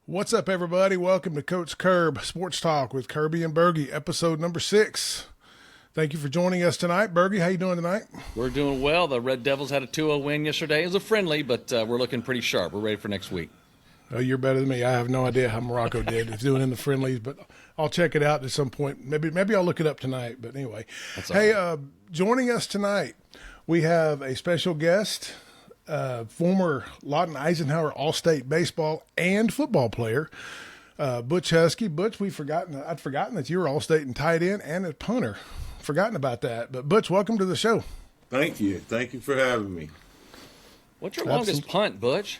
What's up, everybody? Welcome to Coach Kirb Sports Talk with Kirby and Bergie, episode number 6. Thank you for joining us tonight. Bergie, how you doing tonight? We're doing well. The Red Devils had a 2-0 win yesterday. It was a friendly, but we're looking pretty sharp. We're ready for next week. Oh, you're better than me. I have no idea how Morocco did. It's doing in the friendlies, but I'll check it out at some point. Maybe I'll look it up tonight. But anyway, joining us tonight, we have a special guest, former Lawton Eisenhower All-State baseball and football player, Butch Huskey. Butch, I'd forgotten that you were All-State and tight end and a punter. Forgotten about that. But Butch, welcome to the show. Thank you. Thank you for having me. What's your longest punt, Butch?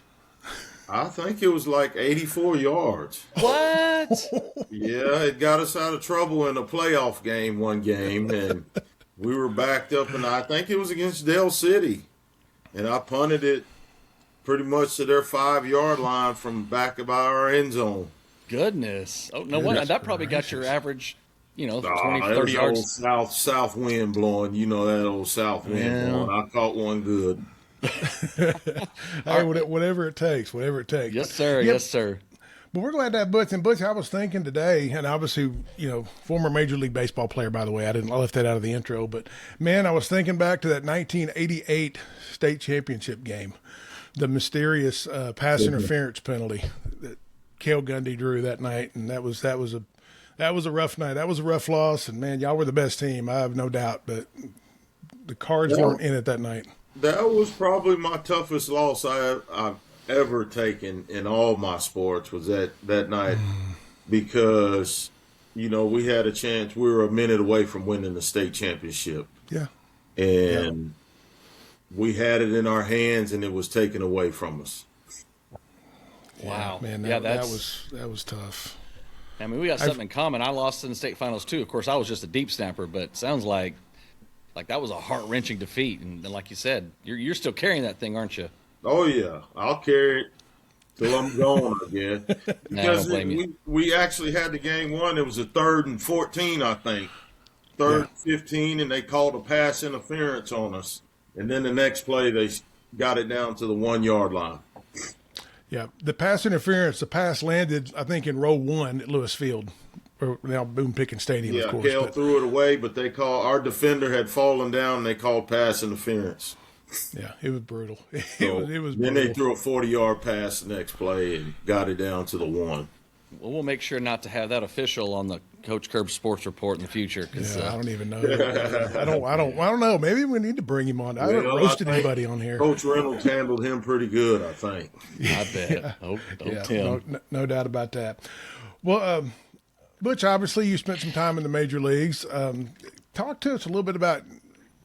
I think it was like 84 yards. What? Yeah, it got us out of trouble in a playoff game one game, and we were backed up, and I think it was against Dell City, and I punted it pretty much to their 5-yard line from back of our end zone. Goodness. Oh, no wonder. That probably got your average, 20, 30 yards. South wind blowing. You know that old south wind blowing. I caught one good. Hey, whatever it takes. Yes, sir. Yep. Yes, sir. But we're glad to have Butch. And Butch, I was thinking today, and obviously, former Major League Baseball player, by the way. I left that out of the intro. But, man, I was thinking back to that 1988 state championship game, the mysterious pass interference penalty that Cale Gundy drew that night. And that was a rough night. That was a rough loss. And, man, y'all were the best team, I have no doubt. But the Cards weren't in it that night. That was probably my toughest loss I've ever taken in all my sports was that night because, we had a chance. We were a minute away from winning the state championship. Yeah. And we had it in our hands and it was taken away from us. Wow. Man, that was tough. I mean, we got something in common. I lost in the state finals too. Of course, I was just a deep snapper, but it sounds like that was a heart-wrenching defeat. And like you said, you're still carrying that thing, aren't you? Oh, yeah. I'll carry it till I'm gone, I guess. Because we actually had the game won. It was a 3rd and 14, I think. 3rd and 15, and they called a pass interference on us. And then the next play, they got it down to the 1-yard line. Yeah, the pass interference, the pass landed, I think, in row 1 at Lewis Field. Or now Boone Pickens Stadium, of course. Yeah, Cale threw it away, but our defender had fallen down, and they called pass interference. Yeah, it was brutal. It was brutal. Then they threw a 40-yard pass the next play and got it down to the 1. Well, we'll make sure not to have that official on the Coach Kirb Sports Report in the future. I don't even know. I don't know. Maybe we need to bring him on. I haven't roasted anybody on here. Coach Reynolds handled him pretty good, I think. I bet. No doubt about that. Well, Butch, obviously you spent some time in the major leagues. Talk to us a little bit about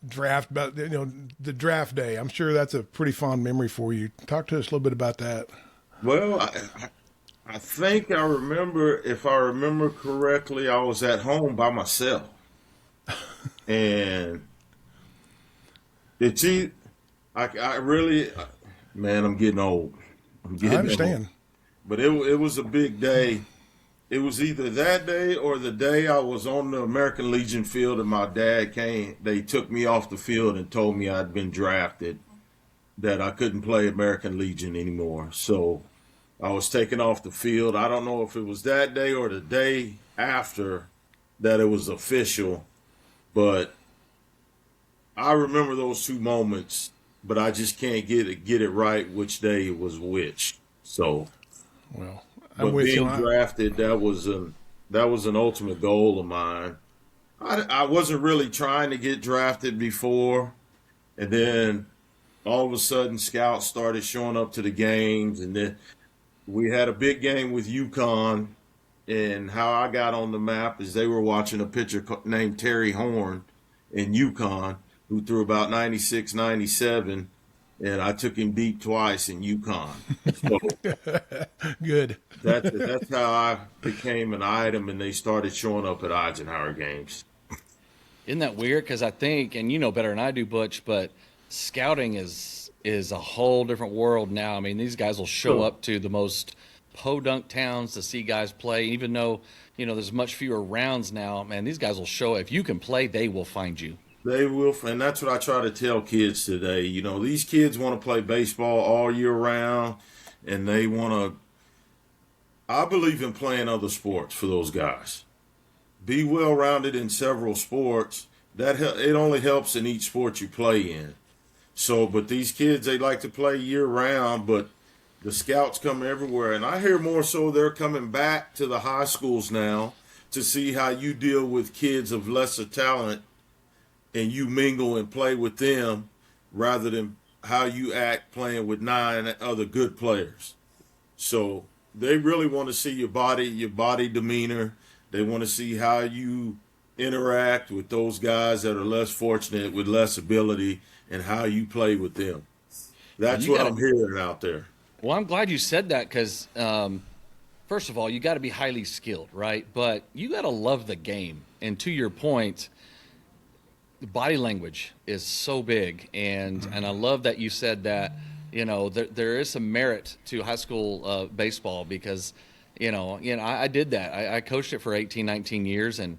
the draft day. I'm sure that's a pretty fond memory for you. Talk to us a little bit about that. Well, I think I remember, if I remember correctly, I was at home by myself. And I really, man, I'm getting old. I understand. Old. But it was a big day. It was either that day or the day I was on the American Legion field and my dad came. They took me off the field and told me I'd been drafted, that I couldn't play American Legion anymore. So I was taken off the field. I don't know if it was that day or the day after that it was official, but I remember those two moments, but I just can't get it right which day it was which. So, well, but being drafted, that was an ultimate goal of mine. I wasn't really trying to get drafted before, and then all of a sudden scouts started showing up to the games, and then we had a big game with UConn, and how I got on the map is they were watching a pitcher named Terry Horn in UConn who threw about 96, 97, and I took him deep twice in UConn. So good. That's how I became an item, and they started showing up at Eisenhower games. Isn't that weird? Because I think, and you know better than I do, Butch, but scouting is a whole different world now. I mean, these guys will show up to the most podunk towns to see guys play, even though, there's much fewer rounds now. Man, these guys will show. If you can play, they will find you. They will, and that's what I try to tell kids today. These kids want to play baseball all year round, and they want to I believe in playing other sports for those guys. Be well-rounded in several sports. It only helps in each sport you play in. So, but these kids, they like to play year-round, but the scouts come everywhere. And I hear more so they're coming back to the high schools now to see how you deal with kids of lesser talent and you mingle and play with them rather than how you act playing with 9 other good players. So they really want to see your body demeanor. They want to see how you interact with those guys that are less fortunate with less ability and how you play with them. That's what I'm hearing out there. Well, I'm glad you said that because, first of all, you got to be highly skilled, right? But you got to love the game. And to your point, the body language is so big. And I love that you said that, there is some merit to high school baseball because, I did that. I coached it for 18, 19 years. And,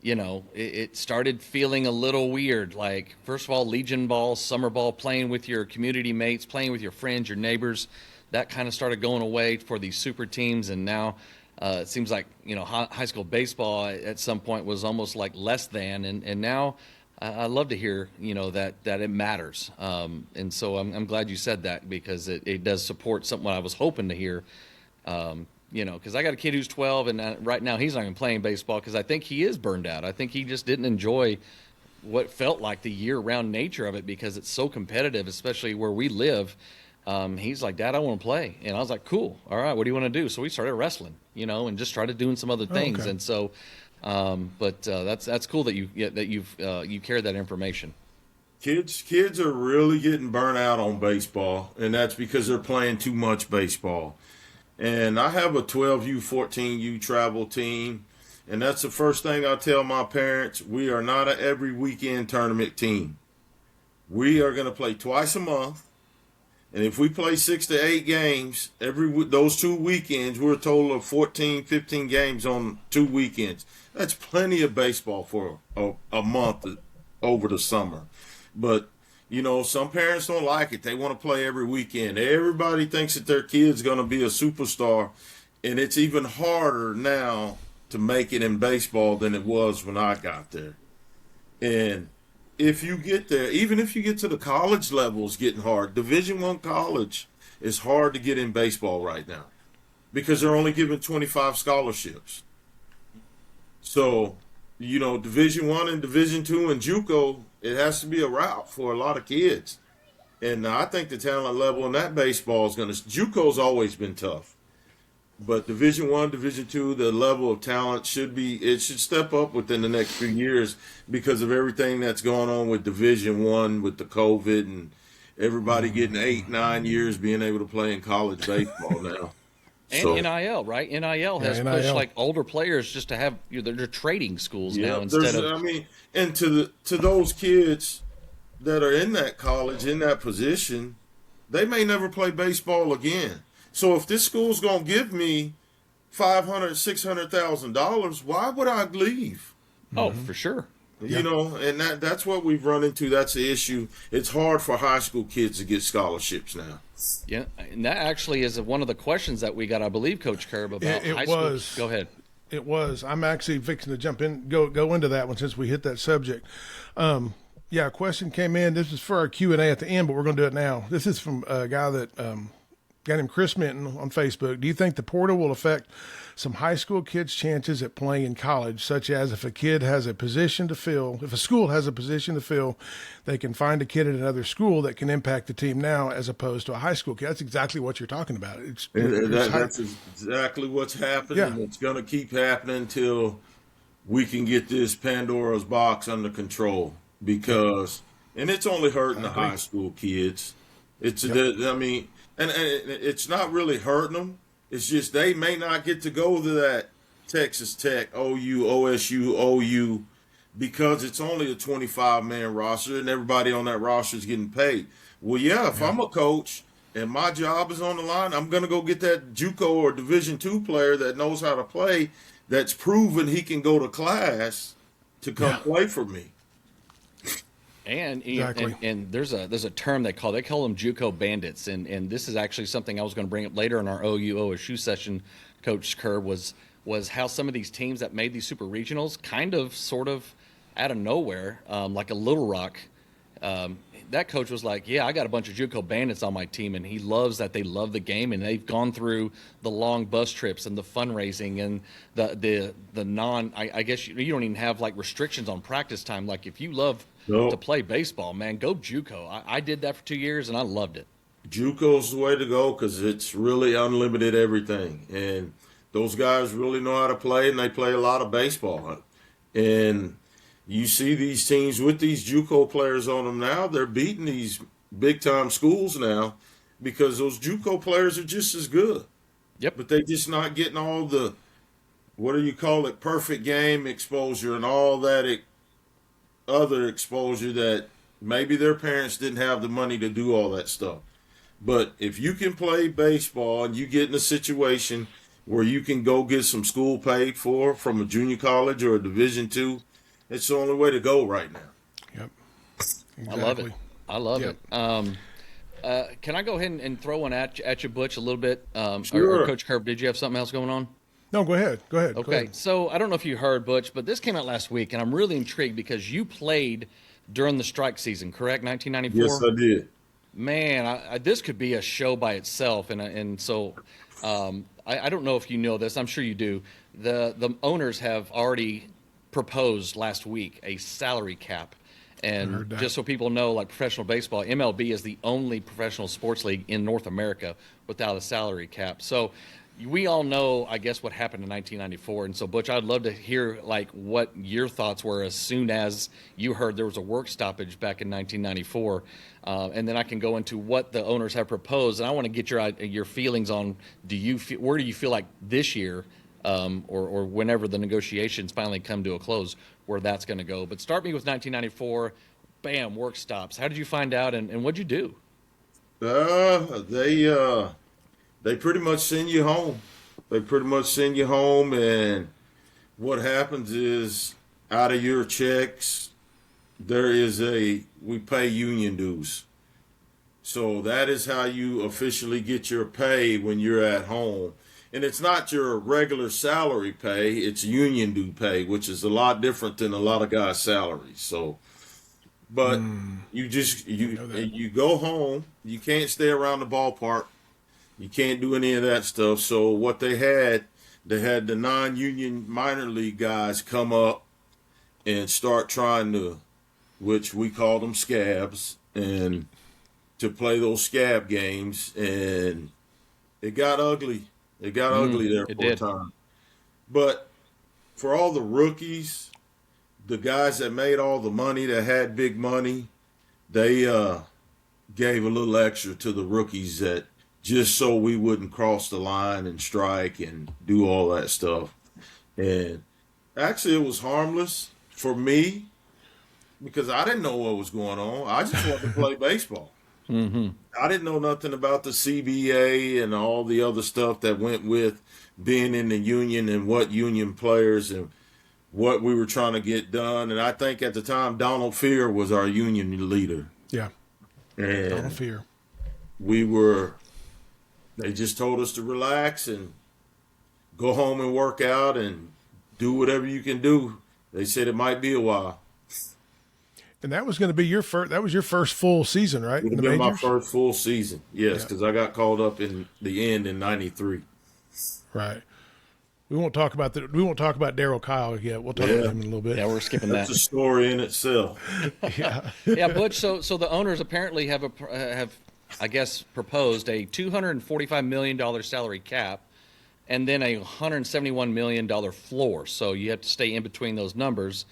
it started feeling a little weird. Like, first of all, Legion ball, summer ball, playing with your community mates, playing with your friends, your neighbors. That kind of started going away for these super teams. And now it seems like, high school baseball at some point was almost like less than. And now I love to hear, that it matters. And so I'm glad you said that because it does support something I was hoping to hear. Because I got a kid who's 12 and right now he's not even playing baseball because I think he is burned out. I think he just didn't enjoy what felt like the year-round nature of it because it's so competitive, especially where we live. He's like, Dad, I want to play. And I was like, cool. All right, what do you want to do? So we started wrestling, and just started doing some other things. Okay. And so, that's cool that you carried that information. Kids are really getting burnt out on baseball, and that's because they're playing too much baseball. And I have a 12U, 14U travel team, and that's the first thing I tell my parents. We are not an every weekend tournament team. We are going to play twice a month. And if we play 6 to 8 games, those 2 weekends, we're a total of 14, 15 games on 2 weekends. That's plenty of baseball for a month over the summer. But, some parents don't like it. They want to play every weekend. Everybody thinks that their kid's going to be a superstar. And it's even harder now to make it in baseball than it was when I got there. And if you get there, even if you get to the college level, it's getting hard. Division I college is hard to get in baseball right now because they're only giving 25 scholarships. So, Division I and Division II and JUCO, it has to be a route for a lot of kids. And I think the talent level in that baseball is JUCO's always been tough. But Division I, Division II, the level of talent should step up within the next few years because of everything that's going on with Division I, with the COVID and everybody getting 8, 9 years being able to play in college baseball now. And NIL, right? NIL has pushed like older players just to have they're trading schools now instead of. And to those kids that are in that college in that position, they may never play baseball again. So if this school's gonna give me $500,000, $600,000, why would I leave? Oh, for sure. And that's what we've run into. That's the issue. It's hard for high school kids to get scholarships now. Yeah, and that actually is one of the questions that we got, I believe, Coach Kirb, about high school. Go ahead. It was. I'm actually fixing to jump in, go into that one since we hit that subject. A question came in. This is for our Q&A at the end, but we're going to do it now. This is from a guy that got him Chris Minton on Facebook. Do you think the portal will affect some high school kids' chances at playing in college, such as if a kid has a position to fill, if a school has a position to fill, they can find a kid at another school that can impact the team now as opposed to a high school kid? That's exactly what you're talking about. That's exactly what's happening. Yeah. It's going to keep happening until we can get this Pandora's box under control and it's only hurting the high school kids. And it's not really hurting them. It's just they may not get to go to that Texas Tech, OU, OSU, OU, because it's only a 25-man roster and everybody on that roster is getting paid. Well, if I'm a coach and my job is on the line, I'm going to go get that JUCO or Division II player that knows how to play, that's proven he can go to class to come play for me. And there's a term they call them JUCO bandits, and this is actually something I was going to bring up later in our OU OSU session Coach Kirb, was how some of these teams that made these super regionals kind of sort of out of nowhere, like a Little Rock. That coach was like, yeah, I got a bunch of JUCO bandits on my team, and he loves that they love the game, and they've gone through the long bus trips and the fundraising and the non. I guess you don't even have like restrictions on practice time. Like if you love to play baseball, man, go JUCO. I did that for 2 years, and I loved it. JUCO's the way to go because it's really unlimited everything, and those guys really know how to play, and they play a lot of baseball. And you see these teams with these JUCO players on them now, they're beating these big-time schools now because those JUCO players are just as good. Yep. But they're just not getting all the, what do you call it, perfect game exposure and all that other exposure that maybe their parents didn't have the money to do all that stuff. But if you can play baseball and you get in a situation where you can go get some school paid for from a junior college or a Division II, it's the only way to go right now. Yep. Exactly. I love it. Can I go ahead and throw one at you, Butch, a little bit? Sure. Or Coach Kirb, did you have something else going on? No, go ahead. Okay. Go ahead. So I don't know if you heard, Butch, but this came out last week, and I'm really intrigued because you played during the strike season, correct? 1994? Yes, I did. Man, this could be a show by itself, and so I don't know if you know this. I'm sure you do. The owners have already proposed last week a salary cap, and just so people know, like professional baseball, MLB is the only professional sports league in North America without a salary cap. So we all know, I guess, what happened in 1994. And so, Butch, I'd love to hear like what your thoughts were as soon as you heard there was a work stoppage back in 1994, and then I can go into what the owners have proposed. And I want to get your feelings on where do you feel like this year, or whenever the negotiations finally come to a close, where that's going to go. But start me with 1994. Bam, work stops. How did you find out, and what'd you do? They pretty much send you home. And what happens is, out of your checks, we pay union dues. So that is how you officially get your pay when you're at home. And it's not your regular salary pay, it's union due pay, which is a lot different than a lot of guys' salaries. So, but you go home, you can't stay around the ballpark. You can't do any of that stuff. So what they had the non-union minor league guys come up and start trying to, which we call them scabs, and to play those scab games. And it got ugly. It got ugly there for a time. But for all the rookies, the guys that made all the money, that had big money, they gave a little extra to the rookies that, just so we wouldn't cross the line and strike and do all that stuff. And actually it was harmless for me because I didn't know what was going on. I just wanted to play baseball. Mm-hmm. I didn't know nothing about the CBA and all the other stuff that went with being in the union and what union players and what we were trying to get done. And I think at the time Donald Fear was our union leader. Yeah. And Donald Fear. They just told us to relax and go home and work out and do whatever you can do. They said it might be a while. And that was going to be your first. That was your first full season, right? It would have been my first full season, yes, because I got called up in the end in '93. Right. We won't talk about Darryl Kyle yet. We'll talk about him in a little bit. Yeah, we're skipping that. That's a story in itself. Yeah, Butch. So the owners apparently have I guess proposed a $245 million salary cap, and then a $171 million floor. So you have to stay in between those numbers,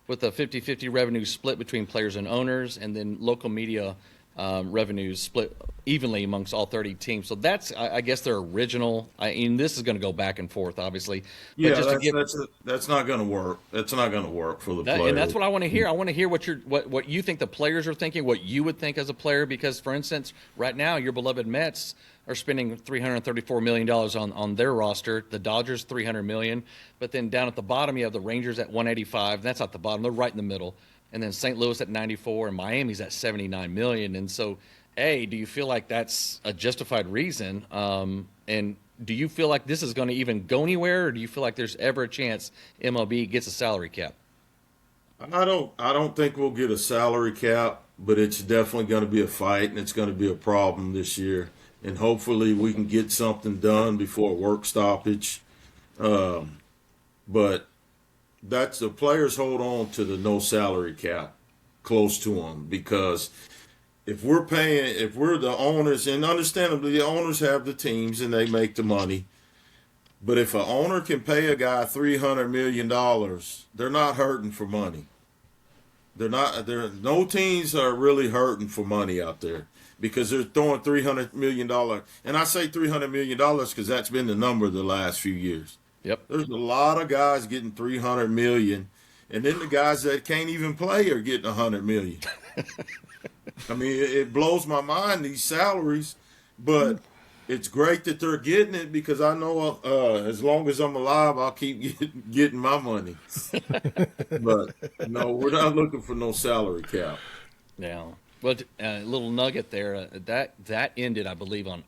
with a 50-50 revenue split between players and owners, and then local media revenues split evenly amongst all 30 teams. So that's, I guess, their original. And this is going to go back and forth, obviously. But that's not going to work. That's not going to work for the players. And that's what I want to hear. I want to hear what you think the players are thinking, what you would think as a player. Because, for instance, right now your beloved Mets are spending $334 million on their roster. The Dodgers $300 million, but then down at the bottom you have the Rangers at $185. That's not the bottom; they're right in the middle. And then St. Louis at $94, and Miami's at $79 million. And so, do you feel like that's a justified reason? And do you feel like this is going to even go anywhere, or do you feel like there's ever a chance MLB gets a salary cap? I don't think we'll get a salary cap, but it's definitely going to be a fight, and it's going to be a problem this year. And hopefully we can get something done before work stoppage. But that's the players hold on to the no salary cap close to them, because if we're the owners, and understandably the owners have the teams and they make the money, but if an owner can pay a guy $300 million, they're not hurting for money. No teams are really hurting for money out there, because they're throwing $300 million. And I say $300 million because that's been the number the last few years. Yep. There's a lot of guys getting $300 million, and then the guys that can't even play are getting $100 million. I mean, it blows my mind, these salaries, but it's great that they're getting it, because I know as long as I'm alive, I'll keep getting my money. But no, we're not looking for no salary cap. Yeah. Well, a little nugget there. That ended, I believe, on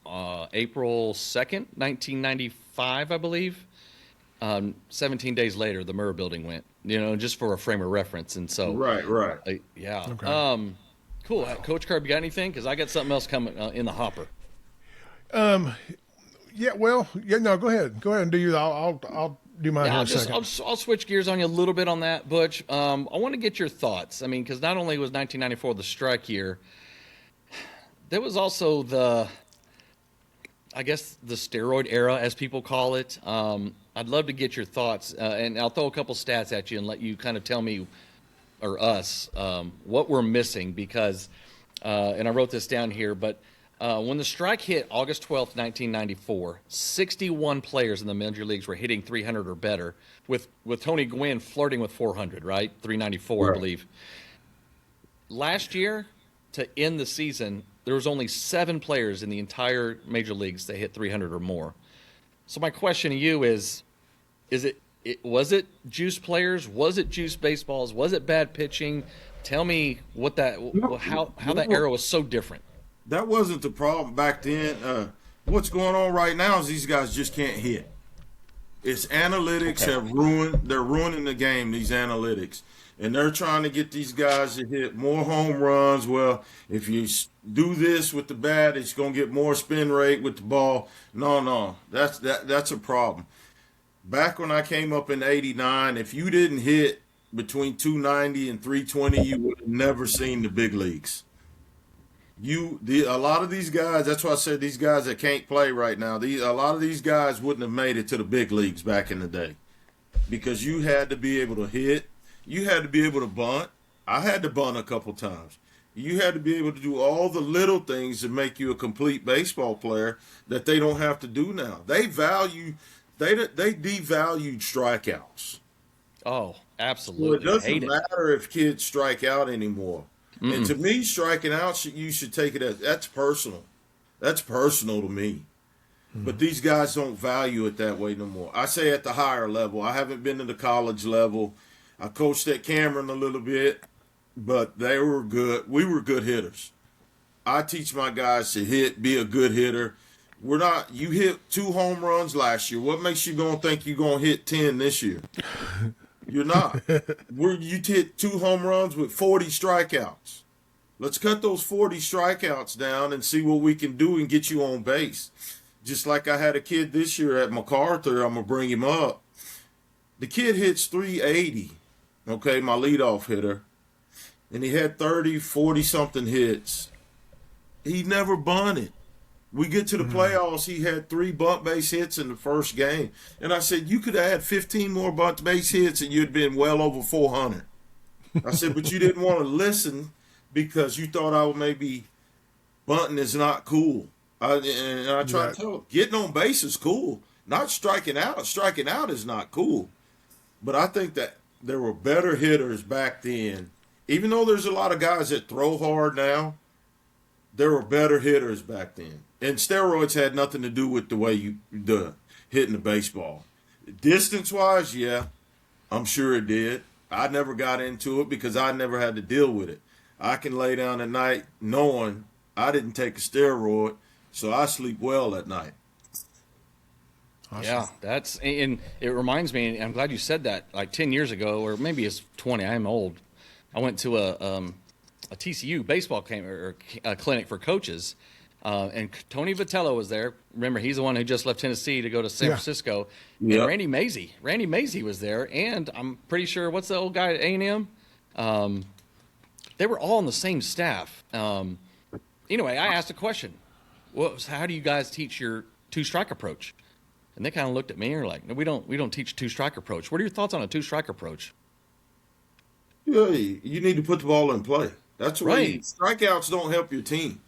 April 2nd, 1995, I believe. 17 days later, the Murrah Building went, just for a frame of reference. And so, right. Yeah. Okay. Cool. Coach Kirby, got anything? Because I got something else coming in the hopper. Yeah. Well. Yeah. No. Go ahead. Go ahead and do you. I'll do mine in a second. I'll switch gears on you a little bit on that, Butch. I want to get your thoughts. I mean, because not only was 1994 the strike year, there was also the steroid era, as people call it. I'd love to get your thoughts, and I'll throw a couple stats at you and let you kind of tell me, or us, what we're missing, because, and I wrote this down here, but when the strike hit August 12th, 1994, 61 players in the major leagues were hitting 300 or better, with Tony Gwynn flirting with 400, right? 394, right. I believe. Last year, to end the season, there was only 7 players in the entire major leagues that hit 300 or more. So my question to you is was it juice players? Was it juice baseballs? Was it bad pitching? Tell me how that era was so different. That wasn't the problem back then. What's going on right now is these guys just can't hit. It's analytics they're ruining the game, these analytics. And they're trying to get these guys to hit more home runs. Well, if you do this with the bat, it's going to get more spin rate with the ball. No, that's a problem. Back when I came up in '89, if you didn't hit between 290 and 320, you would have never seen the big leagues. A lot of these guys, that's why I said these guys that can't play right now, a lot of these guys wouldn't have made it to the big leagues back in the day, because you had to be able to hit. You had to be able to bunt. I had to bunt a couple times. You had to be able to do all the little things that make you a complete baseball player that they don't have to do now. They devalued strikeouts. Oh, absolutely. So it doesn't matter if kids strike out anymore. Mm-mm. And to me, striking out, you should take it as that's personal. That's personal to me. Mm-hmm. But these guys don't value it that way no more. I say at the higher level. I haven't been to the college level. I coached at Cameron a little bit, but they were good. We were good hitters. I teach my guys to be a good hitter. You hit 2 home runs last year. What makes you going to think you're going to hit 10 this year? You're not. You hit 2 home runs with 40 strikeouts. Let's cut those 40 strikeouts down and see what we can do and get you on base. Just like I had a kid this year at MacArthur, I'm going to bring him up. The kid hits 380, okay, my leadoff hitter, and he had 30, 40-something hits. He never bunted. We get to the playoffs, he had 3 bunt base hits in the first game. And I said, you could have had 15 more bunt base hits and you'd been well over 400. I said, but you didn't want to listen because you thought I would maybe bunting is not cool. And I try to tell him, getting on base is cool. Not striking out. Striking out is not cool. But I think that there were better hitters back then. Even though there's a lot of guys that throw hard now, there were better hitters back then. And steroids had nothing to do with the way you hitting the baseball. Distance-wise, yeah, I'm sure it did. I never got into it because I never had to deal with it. I can lay down at night knowing I didn't take a steroid, so I sleep well at night. Awesome. Yeah, and it reminds me, and I'm glad you said that, like 10 years ago, or maybe it's 20, I am old. I went to a TCU baseball camp or a clinic for coaches, and Tony Vitello was there. Remember, he's the one who just left Tennessee to go to San Francisco. Yep. And Randy Mazey was there, and I'm pretty sure, what's the old guy at A&M? They were all on the same staff. Anyway, I asked a question. How do you guys teach your two-strike approach? And they kind of looked at me and were like, no, we don't teach two-strike approach. What are your thoughts on a two-strike approach? Yeah, you need to put the ball in play. That's right. Strikeouts don't help your team.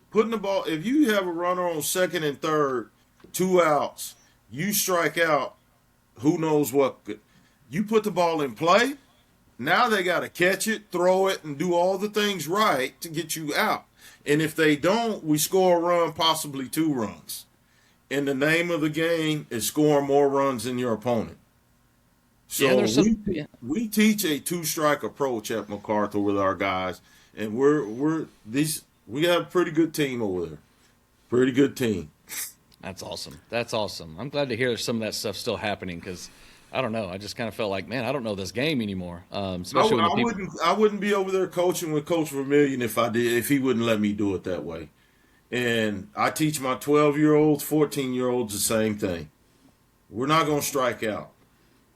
Putting the ball, if you have a runner on second and third, 2 outs, you strike out, who knows what. You put the ball in play, now they got to catch it, throw it, and do all the things right to get you out. And if they don't, we score a run, possibly 2 runs. And the name of the game is scoring more runs than your opponent. So we teach a two-strike approach at MacArthur with our guys, and we have a pretty good team over there. Pretty good team. That's awesome. I'm glad to hear some of that stuff still happening because I don't know. I just kind of felt like, man, I don't know this game anymore. Especially I wouldn't be over there coaching with Coach Vermillion if he wouldn't let me do it that way. And I teach my 12-year-olds, 14-year-olds the same thing. We're not going to strike out.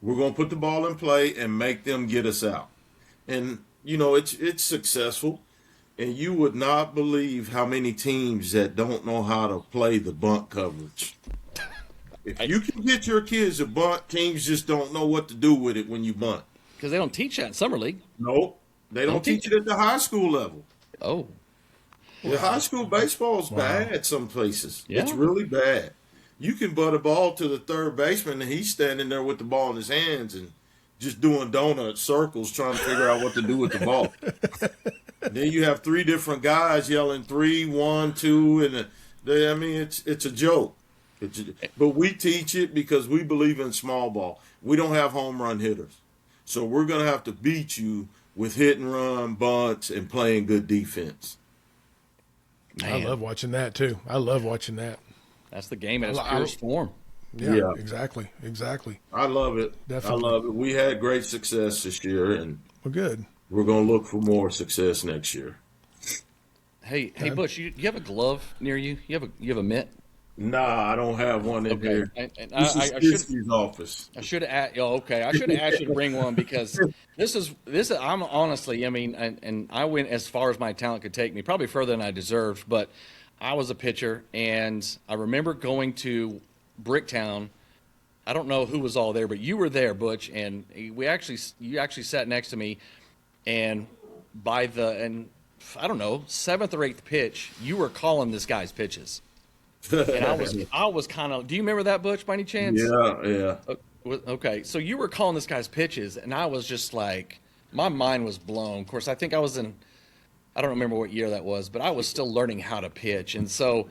We're going to put the ball in play and make them get us out. And, it's successful. And you would not believe how many teams that don't know how to play the bunt coverage. If you can get your kids to bunt, teams just don't know what to do with it when you bunt. Because they don't teach that in Summer League. Nope. They don't teach it at the high school level. Oh. The high school baseball is bad some places. Yeah. It's really bad. You can butt a ball to the third baseman, and he's standing there with the ball in his hands and just doing donut circles trying to figure out what to do with the ball. Then you have 3 different guys yelling 3, 1, 2, and it's a joke. But we teach it because we believe in small ball. We don't have home run hitters. So we're going to have to beat you with hit and run, bunts, and playing good defense. Man. I love watching that, too. I love watching that. That's the game in its purest form. Yeah, exactly. I love it. Definitely. I love it. We had great success this year, and we're good. We're going to look for more success next year. Hey, Butch, you have a glove near you? You have a mitt? Nah, I don't have one in here. This is Huskey's office. I should have asked. Oh, okay. I should have asked you to bring one because this is. I'm honestly. And I went as far as my talent could take me, probably further than I deserved. But I was a pitcher, and I remember going to Bricktown. I don't know who was all there, but you were there, Butch, and you actually sat next to me, and I don't know, 7th or 8th pitch, you were calling this guy's pitches. And I was kind of. Do you remember that, Butch, by any chance? Yeah. Okay, so you were calling this guy's pitches, and I was just like, my mind was blown. Of course, I think I was in. I don't remember what year that was, but I was still learning how to pitch, and so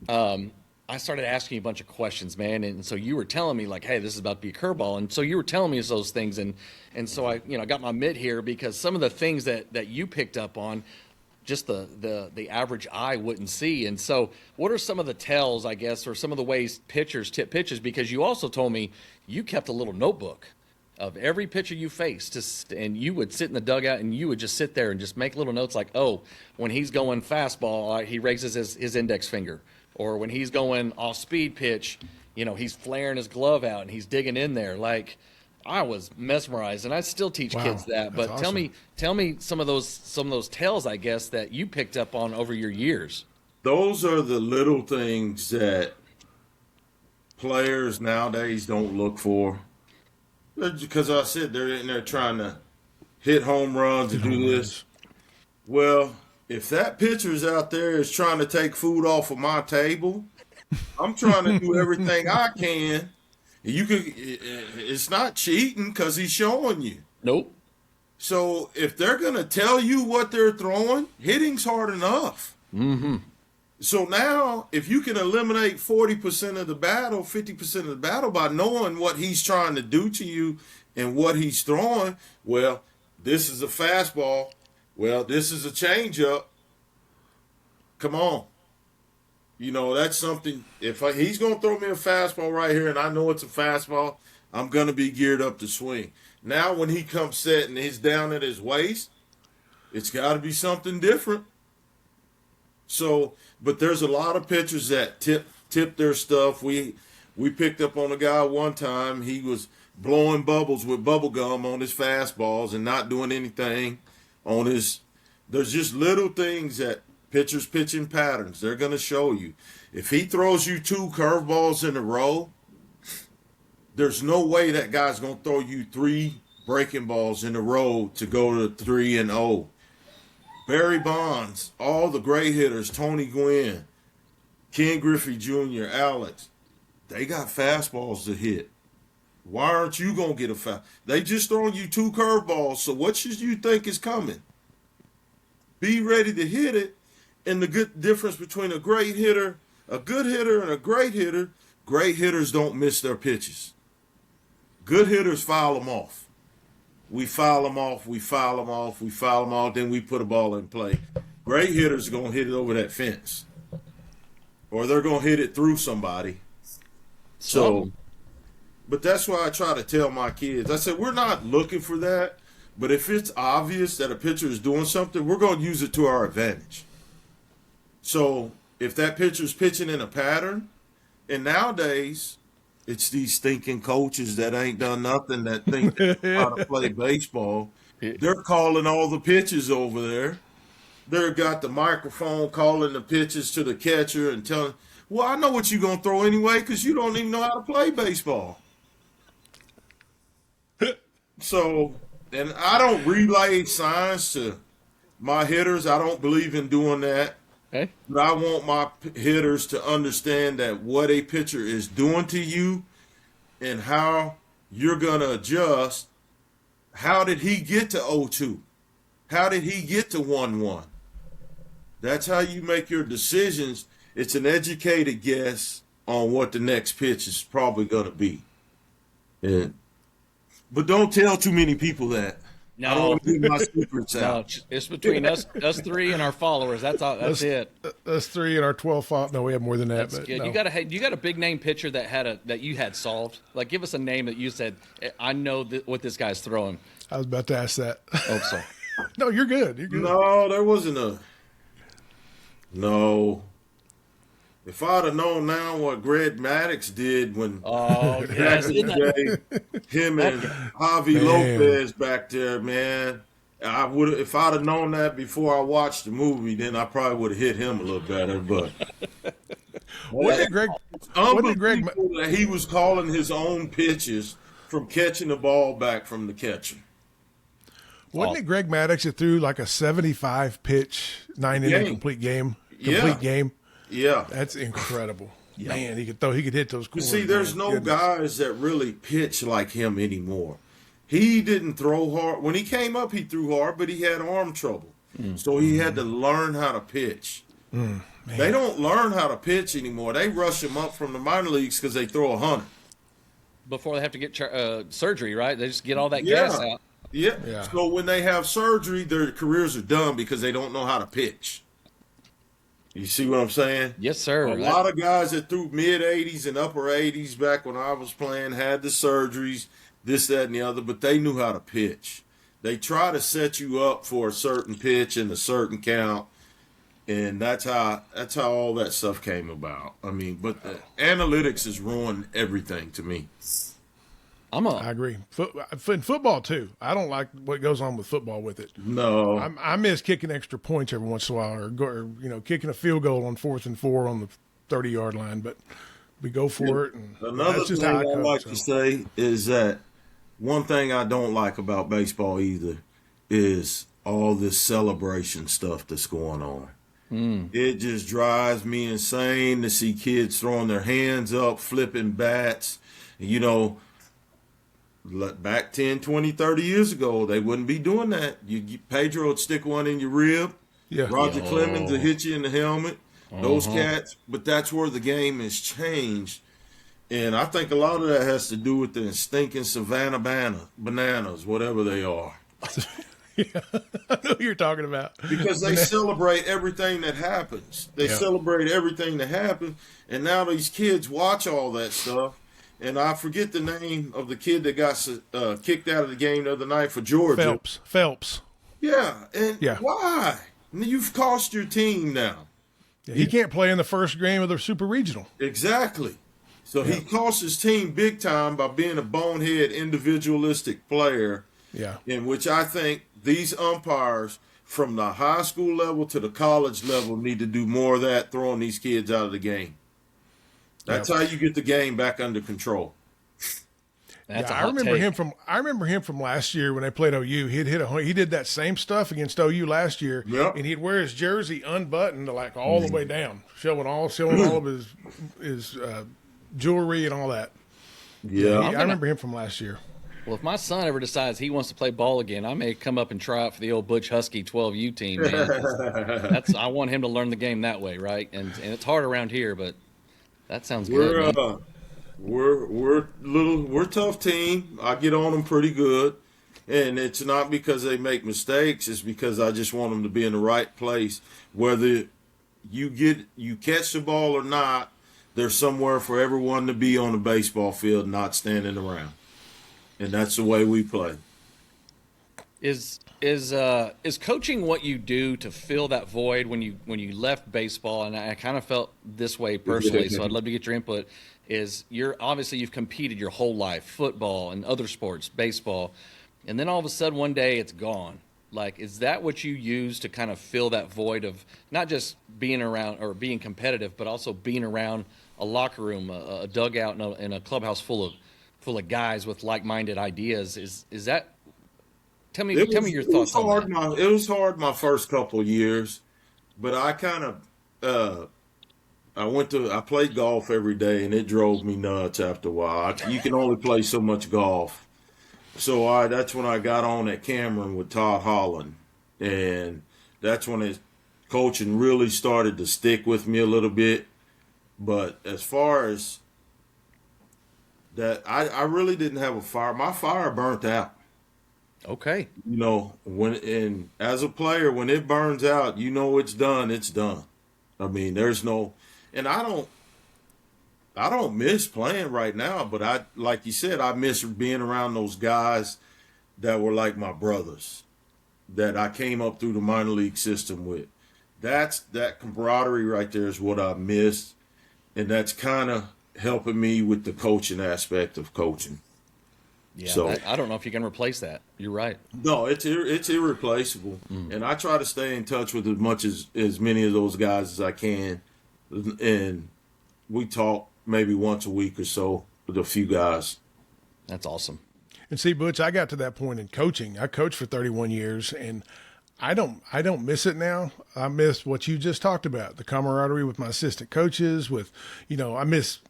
I started asking you a bunch of questions, man. And so you were telling me like, hey, this is about to be a curveball, and so you were telling me those things, and so I got my mitt here because some of the things that you picked up on. Just the average eye wouldn't see. And so what are some of the tells, I guess, or some of the ways pitchers tip pitches? Because you also told me you kept a little notebook of every pitcher you faced, and you would sit in the dugout and you would just sit there and just make little notes like, oh, when he's going fastball, he raises his index finger. Or when he's going off-speed pitch, he's flaring his glove out and he's digging in there. Like, I was mesmerized, and I still teach kids that. But awesome. Tell me some of those tales, I guess, that you picked up on over your years. Those are the little things that players nowadays don't look for. Because I said they're in there trying to hit home runs and do this. Well, if that pitcher's out there is trying to take food off of my table, I'm trying to do everything I can. It's not cheating because he's showing you. Nope. So if they're going to tell you what they're throwing, hitting's hard enough. Mm-hmm. So now if you can eliminate 40% of the battle, 50% of the battle by knowing what he's trying to do to you and what he's throwing, well, this is a fastball. Well, this is a changeup. Come on. You know, that's something. If he's going to throw me a fastball right here and I know it's a fastball, I'm going to be geared up to swing. Now, when he comes set and he's down at his waist, it's got to be something different. So, but there's a lot of pitchers that tip their stuff. We picked up on a guy one time. He was blowing bubbles with bubble gum on his fastballs and not doing anything on his. There's just little things that pitchers pitching patterns. They're going to show you. If he throws you 2 curveballs in a row, there's no way that guy's going to throw you 3 breaking balls in a row to go to 3-0. Barry Bonds, all the great hitters, Tony Gwynn, Ken Griffey Jr., Alex, they got fastballs to hit. Why aren't you going to get a foul? They just throwing you 2 curveballs, so what should you think is coming? Be ready to hit it. And the good difference between a great hitter, a good hitter, and a great hitters don't miss their pitches. Good hitters foul them off. We foul them off, then we put a ball in play. Great hitters are going to hit it over that fence. Or they're going to hit it through somebody. So, but that's why I try to tell my kids. I said, we're not looking for that, but if it's obvious that a pitcher is doing something, we're going to use it to our advantage. So if that pitcher's pitching in a pattern, and nowadays – it's these thinking coaches that ain't done nothing that think they know how to play baseball. They're calling all the pitches over there. They've got the microphone calling the pitches to the catcher and telling, well, I know what you're going to throw anyway because you don't even know how to play baseball. So, and I don't relay signs to my hitters. I don't believe in doing that. Okay. But I want my hitters to understand that what a pitcher is doing to you and how you're going to adjust. How did he get to 0-2? How did he get to 1-1? That's how you make your decisions. It's an educated guess on what the next pitch is probably going to be. Yeah. But don't tell too many people that. No, I don't want to give my secrets out. No, it's between us 3 and our followers. That's all. That's it. Us 3 and our 12 followers. No, we have more than that. That's but good. no. You got a big name pitcher that you had solved. Like, give us a name that you said, I know what this guy's throwing. I was about to ask that. Oh, sorry. No, you're good. You're good. No, there wasn't a. No. If I'd have known now what Greg Maddox did when yes, him and Javi Lopez back there, man, I would. If I'd have known that before I watched the movie, then I probably would have hit him a little better. But what did Greg? That he was calling his own pitches from catching the ball back from the catcher. Wasn't it Greg Maddox that threw like a 75 pitch 9-inning complete game? Game. Yeah, that's incredible. Yeah. Man, he could hit those corners. You see, there's no guys that really pitch like him anymore. He didn't throw hard. When he came up, he threw hard, but he had arm trouble. So he had to learn how to pitch. They don't learn how to pitch anymore. They rush him up from the minor leagues because they throw 100. Before they have to get surgery, right? They just get all that gas out. Yeah. So when they have surgery, their careers are done because they don't know how to pitch. You see what I'm saying? Yes, sir. A lot of guys that threw mid-80s and upper 80s back when I was playing had the surgeries, this, that, and the other, but they knew how to pitch. They try to set you up for a certain pitch and a certain count, and that's how all that stuff came about. I mean, but the analytics has ruined everything to me. I agree. In football, too. I don't like what goes on with football with it. No. I miss kicking extra points every once in a while or kicking a field goal on 4th and 4 on the 30-yard line. But we go for it. And another thing I like to say is that one thing I don't like about baseball either is all this celebration stuff that's going on. It just drives me insane to see kids throwing their hands up, flipping bats. Back 10, 20, 30 years ago, they wouldn't be doing that. Pedro would stick one in your rib. Yeah. Roger Clemens would hit you in the helmet. Those cats. But that's where the game has changed. And I think a lot of that has to do with the stinking Savannah bananas, whatever they are. Yeah, I know who you're talking about. Because they celebrate everything that happens. They celebrate everything that happens. And now these kids watch all that stuff. And I forget the name of the kid that got kicked out of the game the other night for Georgia. Phelps. Yeah. And why? You've cost your team now. Yeah, he can't play in the first game of the Super Regional. Exactly. So he cost his team big time by being a bonehead, individualistic player. Yeah. In which I think these umpires from the high school level to the college level need to do more of that, throwing these kids out of the game. That's how you get the game back under control. I remember him from last year when they played OU. He did that same stuff against OU last year, and he'd wear his jersey unbuttoned like all the way down, showing all of his jewelry and all that. Yeah, I remember him from last year. Well, if my son ever decides he wants to play ball again, I may come up and try out for the old Butch Huskey 12U team, man. I want him to learn the game that way, right? And it's hard around here, but that sounds good. We're a tough team. I get on them pretty good, and it's not because they make mistakes. It's because I just want them to be in the right place. Whether you catch the ball or not, there's somewhere for everyone to be on the baseball field, not standing around. And that's the way we play. Is coaching what you do to fill that void when you left baseball? And I kind of felt this way personally, so I'd love to get your input. You've competed your whole life, football and other sports, baseball, and then all of a sudden one day it's gone. Like, is that what you use to kind of fill that void of not just being around or being competitive, but also being around a locker room, a dugout, and a clubhouse full of guys with like-minded ideas? Is that? Tell me your thoughts on that. It was hard my first couple of years, but I kind of I played golf every day, and it drove me nuts after a while. You can only play so much golf, so that's when I got on at Cameron with Todd Holland, and that's when coaching really started to stick with me a little bit. But as far as that, I really didn't have a fire. My fire burnt out. Okay. As a player, when it burns out, it's done. It's done. I mean, there's no, and I don't miss playing right now, but like you said, I miss being around those guys that were like my brothers that I came up through the minor league system with. That camaraderie right there is what I missed, and that's kind of helping me with the coaching aspect of coaching. Yeah, so I don't know if you can replace that. You're right. No, it's irreplaceable, and I try to stay in touch with as many of those guys as I can, and we talk maybe once a week or so with a few guys. That's awesome. And see, Butch, I got to that point in coaching. I coached for 31 years, and I don't miss it now. I miss what you just talked about, the camaraderie with my assistant coaches. I miss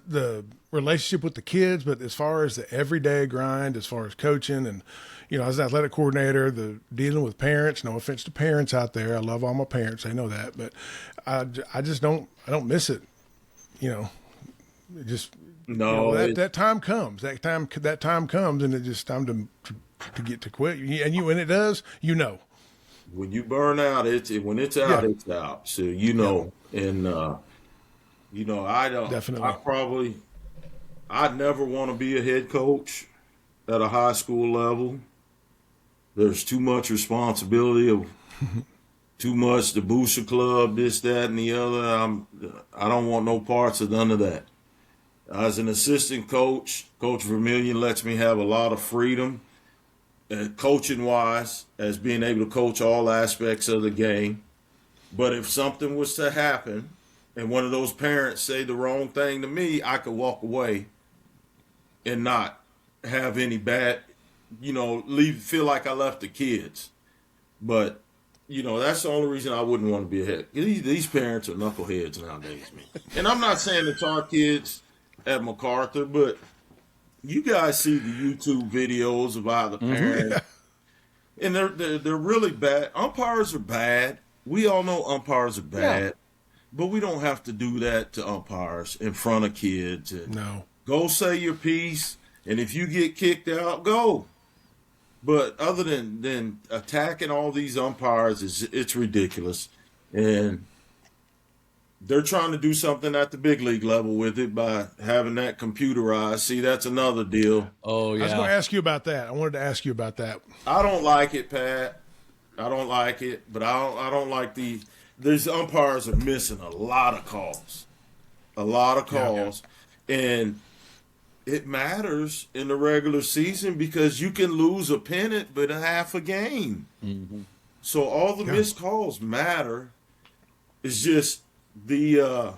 the relationship with the kids, but as far as the everyday grind, as far as coaching and, as an athletic coordinator, the dealing with parents, no offense to parents out there. I love all my parents. They know that, but I just don't miss it. That time comes, that time comes, and it's just time to get to quit. And when it does, when you burn out, it's out, it's out. So, and, I don't. Definitely. I'd never want to be a head coach at a high school level. There's too much responsibility of too much, the booster club, this, that, and the other. I don't want no parts of none of that. As an assistant coach, Coach Vermillion lets me have a lot of freedom, coaching-wise, as being able to coach all aspects of the game. But if something was to happen, and one of those parents say the wrong thing to me, I could walk away and not have any bad, feel like I left the kids. But, that's the only reason I wouldn't want to be a head. These parents are knuckleheads nowadays, man. And I'm not saying it's our kids at MacArthur, but you guys see the YouTube videos about the parents. And they're really bad. Umpires are bad. We all know umpires are bad. Yeah. But we don't have to do that to umpires in front of kids. No. Go say your piece, and if you get kicked out, go. But other than attacking all these umpires, it's ridiculous. And they're trying to do something at the big league level with it by having that computerized. See, that's another deal. Oh, yeah. I was going to ask you about that. I wanted to ask you about that. I don't like it, Pat. I don't like it, but I don't like these umpires are missing a lot of calls. A lot of calls. Yeah. And it matters in the regular season because you can lose a pennant but a half a game. Mm-hmm. So all the missed calls matter. It's just the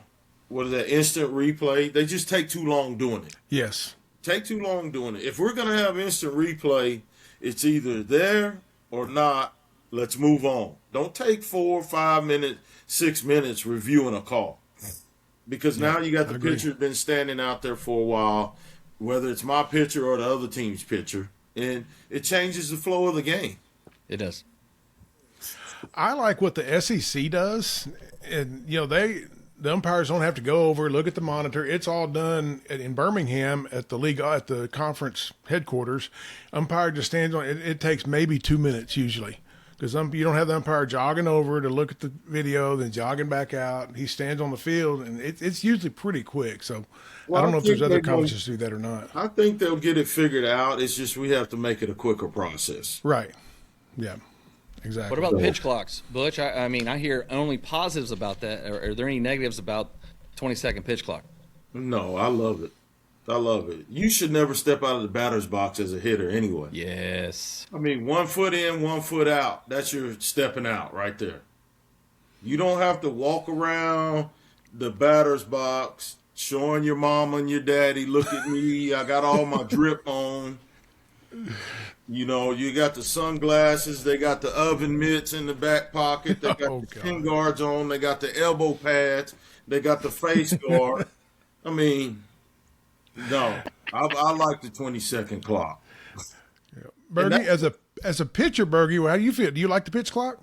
instant replay. They just take too long doing it. Yes. Take too long doing it. If we're going to have instant replay, it's either there or not. Let's move on. Don't take 4, 5 minutes, 6 minutes reviewing a call. Because now you got the pitcher been standing out there for a while, whether it's my pitcher or the other team's pitcher, and it changes the flow of the game. It does. I like what the SEC does, and the umpires don't have to go over, look at the monitor. It's all done in Birmingham at the conference headquarters. Umpire just stands on it. It takes maybe 2 minutes usually. Because you don't have the umpire jogging over to look at the video, then jogging back out. He stands on the field, and it's usually pretty quick. So I don't know if there's other colleges do that or not. I think they'll get it figured out. It's just we have to make it a quicker process. Right. Yeah, exactly. What about pitch clocks, Butch? I mean, I hear only positives about that. Are there any negatives about 20-second pitch clock? No, I love it. I love it. You should never step out of the batter's box as a hitter anyway. Yes. I mean, 1 foot in, 1 foot out. That's your stepping out right there. You don't have to walk around the batter's box showing your mama and your daddy, look at me, I got all my drip on. You got the sunglasses. They got the oven mitts in the back pocket. They got the shin guards on. They got the elbow pads. They got the face guard. I mean... No, I like the 20-second clock. Yeah. Bergie, as a pitcher, Bergie, how do you feel? Do you like the pitch clock?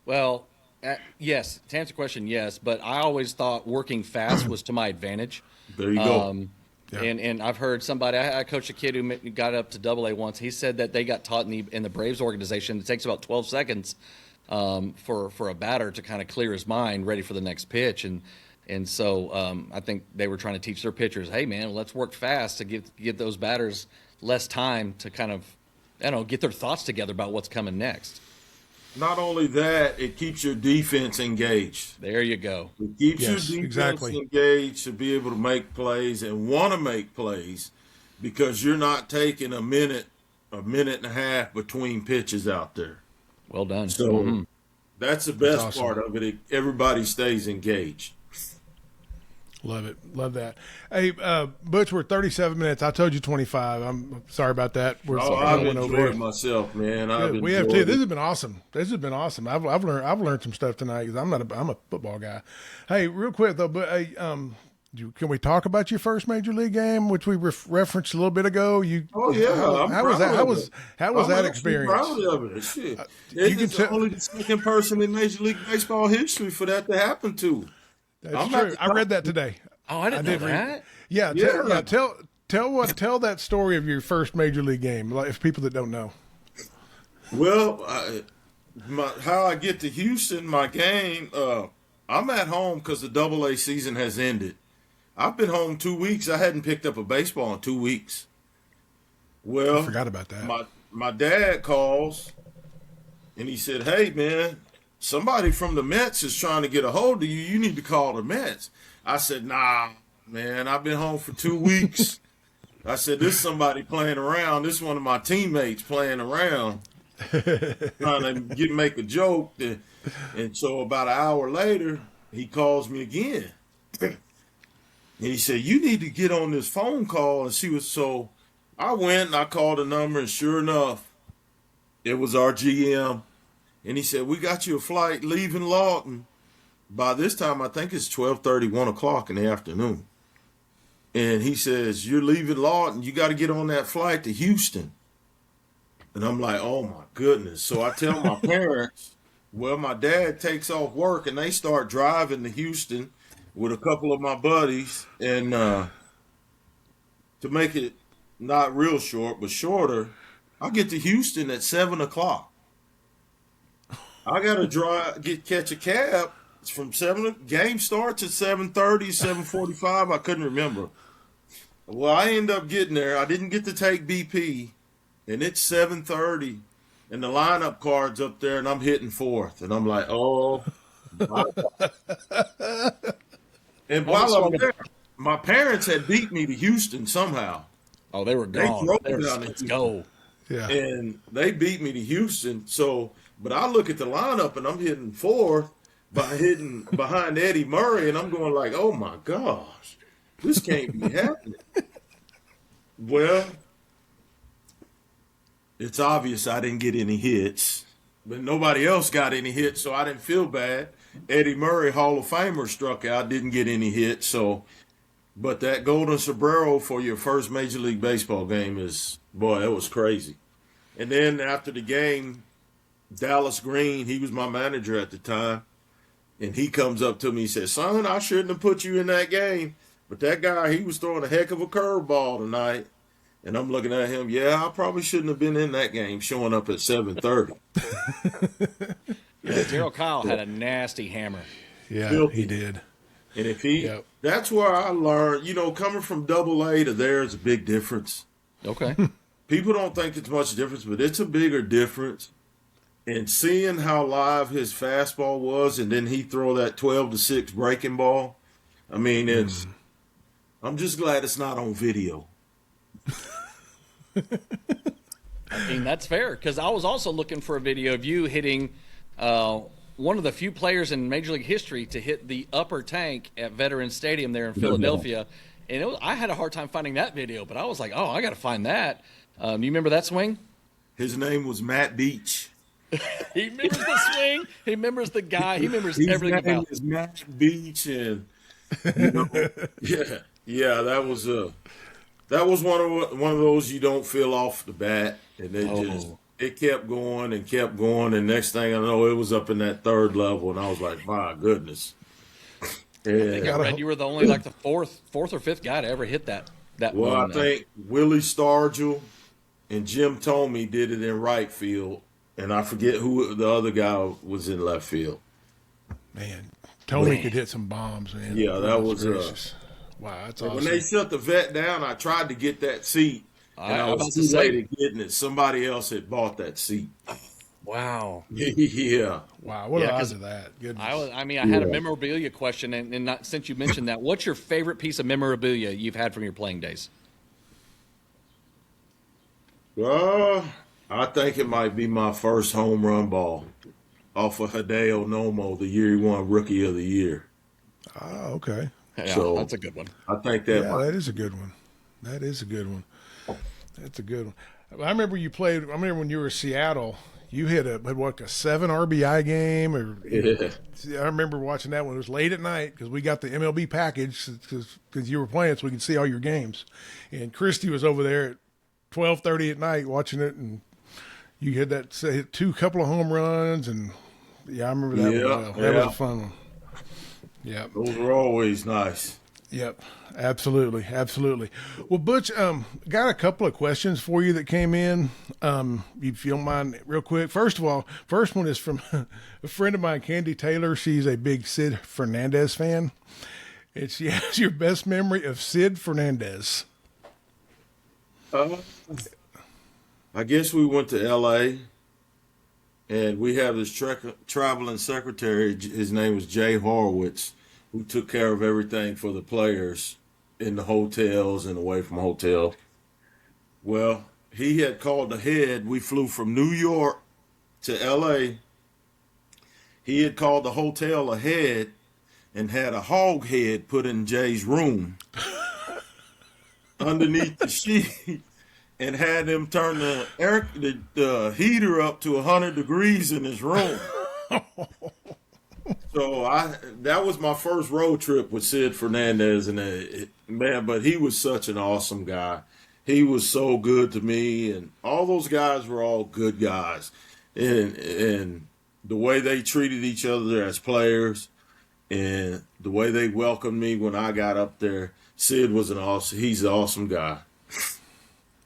Well, yes. To answer the question, yes. But I always thought working fast was to my advantage. There you go. Yeah. And I've heard somebody. I coached a kid who got up to AA once. He said that they got taught in the Braves organization. It takes about 12 seconds for a batter to kind of clear his mind, ready for the next pitch. And so I think they were trying to teach their pitchers, hey, man, let's work fast to give those batters less time to kind of, get their thoughts together about what's coming next. Not only that, it keeps your defense engaged. There you go. It keeps your defense engaged to be able to make plays and want to make plays because you're not taking a minute and a half between pitches out there. Well done. So that's the best part of it. Everybody stays engaged. Love it. Love that. Hey, Butch, we're 37 minutes. I told you 25. I'm sorry about that. I've enjoyed myself, man. We have too. This has been awesome. I've learned some stuff tonight because I'm a football guy. Hey, real quick though, but hey, can we talk about your first major league game, which we referenced a little bit ago? How was that? How was that experience? I'm proud of it. Shit. It's only the second person in Major League Baseball history for that to happen to. That's true. I read that today. Oh, I didn't know that. Tell that story of your first major league game, like if people that don't know. Well, how I get to Houston, my game, I'm at home because the AA season has ended. I've been home 2 weeks. I hadn't picked up a baseball in 2 weeks. Well, I forgot about that. My dad calls, and he said, hey, man, somebody from the Mets is trying to get a hold of you. You need to call the Mets. I said, nah, man, I've been home for 2 weeks. I said, this is somebody playing around. This is one of my teammates playing around, trying to make a joke. And so about an hour later, he calls me again. And he said, you need to get on this phone call and see what. So I went and I called the number, and sure enough, it was our GM. And he said, we got you a flight leaving Lawton. By this time, I think it's 12:30, 1 o'clock in the afternoon. And he says, you're leaving Lawton. You got to get on that flight to Houston. And I'm like, oh, my goodness. So I tell my parents, well, my dad takes off work, and they start driving to Houston with a couple of my buddies. And to make it not real short, but shorter, I get to Houston at 7:00. I gotta catch a cab from 7. Game starts at 7:30, 7:45. I couldn't remember. Well, I end up getting there. I didn't get to take BP, and it's 7:30, and the lineup card's up there, and I'm hitting fourth, and I'm like, oh. My God. And while I'm there, my parents had beat me to Houston somehow. Oh, they were gone. Let's go. Yeah. And they beat me to Houston. So, but I look at the lineup and I'm hitting fourth by hitting behind Eddie Murray, and I'm going like, oh my gosh, this can't be happening. Well, it's obvious I didn't get any hits, but nobody else got any hits, so I didn't feel bad. Eddie Murray, Hall of Famer, struck out, didn't get any hits. So, but that golden sombrero for your first Major League Baseball game is, boy, that was crazy. And then after the game, Dallas Green, he was my manager at the time, and he comes up to me and says, son, I shouldn't have put you in that game, but that guy, he was throwing a heck of a curveball tonight. And I'm looking at him, yeah, I probably shouldn't have been in that game, showing up at 7:30. Yeah, Gerald Kyle had a nasty hammer. Yeah, Filthy. he did. And if that's where I learned, coming from AA to there is a big difference. Okay. People don't think it's much difference, but it's a bigger difference. And seeing how live his fastball was, and then he throw that 12-6 breaking ball, I mean, I'm just glad it's not on video. I mean, that's fair, because I was also looking for a video of you hitting one of the few players in Major League history to hit the upper tank at Veterans Stadium there in Philadelphia. And I had a hard time finding that video, but I was like, oh, I got to find that. You remember that swing? His name was Matt Beach. He remembers the swing. He remembers the guy. He remembers everything about it. His name is Matt Beach. And, yeah, that was one of those you don't feel off the bat. And it kept going and kept going, and next thing I know, it was up in that third level, and I was like, my goodness. And I think I read you were the only, the fourth or fifth guy to ever hit that well, one. I think Willie Stargell and Jim Thome did it in right field, and I forget who the other guy was in left field. Man, Tony could hit some bombs, man. Yeah, that was wow, that's awesome. When they shut the vet down, I tried to get that seat. And I was too late at getting it. Somebody else had bought that seat. Wow. Yeah. Wow. What odds of that? Goodness. I had a memorabilia question, and not, since you mentioned that, what's your favorite piece of memorabilia you've had from your playing days? I think it might be my first home run ball off of Hideo Nomo the year he won Rookie of the Year. Oh, okay. Yeah, so that's a good one. I think that that is a good one. That is a good one. That's a good one. I remember you played. I remember when you were in Seattle, you had a 7 RBI game, I remember watching that one. It was late at night because we got the MLB package because you were playing, so we could see all your games. And Christy was over there at 12:30 at night watching it, and you hit hit couple of home runs, and I remember that one well. That was a fun one. Yeah, those were always nice. Yep, absolutely. Well, Butch, got a couple of questions for you that came in. If you don't mind, real quick. First of all, first one is from a friend of mine, Candy Taylor. She's a big Sid Fernandez fan, and she has your best memory of Sid Fernandez. I guess we went to L.A., and we have this traveling secretary. His name was Jay Horowitz, who took care of everything for the players in the hotels and away from hotel. Well, he had called ahead. We flew from New York to L.A. He had called the hotel ahead and had a hog head put in Jay's room underneath the sheet, and had him turn the heater up to 100 degrees in his room. So that was my first road trip with Sid Fernandez, and but he was such an awesome guy. He was so good to me, and all those guys were all good guys, and the way they treated each other as players, and the way they welcomed me when I got up there. Sid was he's an awesome guy.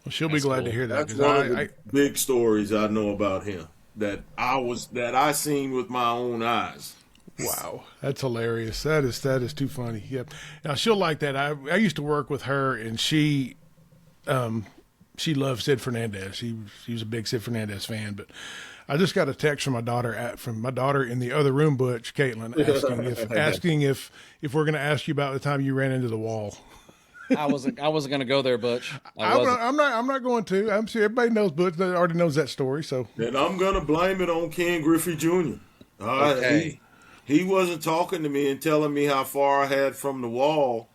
Well, she'll be glad to hear that. That's one of the big stories I know about him that I seen with my own eyes. Wow, that's hilarious. That is too funny. Yep. Now she'll like that. I used to work with her, and she loves Sid Fernandez. She was a big Sid Fernandez fan. But I just got a text from my daughter in the other room, Butch, Caitlin, asking if we're going to ask you about the time you ran into the wall. I wasn't going to go there, Butch. I'm not going to. I'm sure everybody knows Butch. Already knows that story. So then I'm going to blame it on Ken Griffey Jr. Okay. He wasn't talking to me and telling me how far I had from the wall,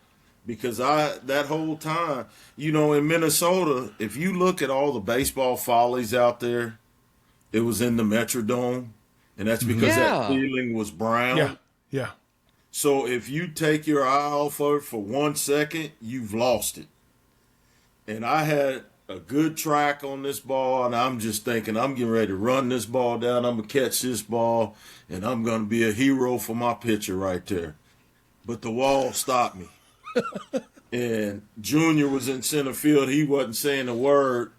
because that whole time, in Minnesota, if you look at all the baseball follies out there, it was in the Metrodome, and that's because that ceiling was brown. Yeah. So if you take your eye off of it for 1 second, you've lost it. And I had a good track on this ball, and I'm just thinking, I'm getting ready to run this ball down. I'm going to catch this ball, and I'm going to be a hero for my pitcher right there. But the wall stopped me. And Junior was in center field. He wasn't saying a word.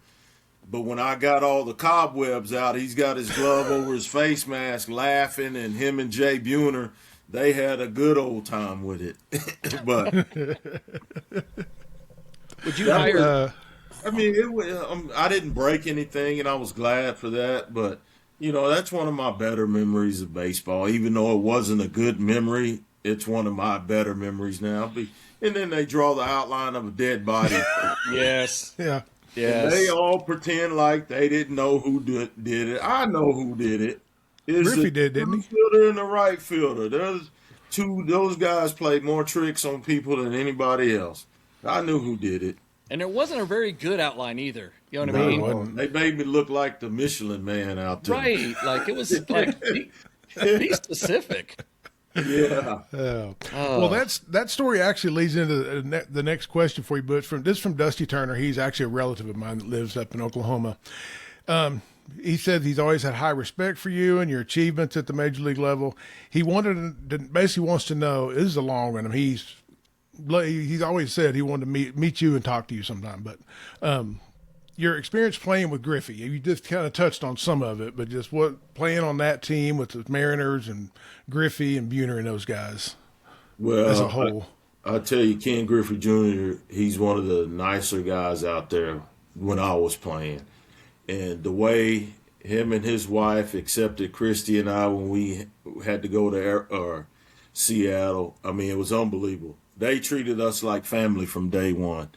But when I got all the cobwebs out, he's got his glove over his face mask laughing, and him and Jay Buhner, they had a good old time with it. But would you hire? I didn't break anything, and I was glad for that. But that's one of my better memories of baseball. Even though it wasn't a good memory, it's one of my better memories now. And then they draw the outline of a dead body. Yes. Yeah. Yes. And they all pretend like they didn't know who did it. I know who did it. Griffey did, didn't he? Fielder and the right fielder. Those guys played more tricks on people than anybody else. I knew who did it. And it wasn't a very good outline either. You know what I mean? Wasn't. They made me look like the Michelin Man out there. Right. Like it was like be specific. Yeah. Well, that story actually leads into the next question for you, Butch. From Dusty Turner. He's actually a relative of mine that lives up in Oklahoma. He said he's always had high respect for you and your achievements at the major league level. He basically wants to know, this is a long run. He's always said he wanted to meet you and talk to you sometime. But your experience playing with Griffey, you just kind of touched on some of it, but just playing on that team with the Mariners and Griffey and Buhner and those guys as a whole. I tell you, Ken Griffey Jr., he's one of the nicer guys out there when I was playing. And the way him and his wife accepted Christy and I when we had to go to Seattle, it was unbelievable. They treated us like family from day one.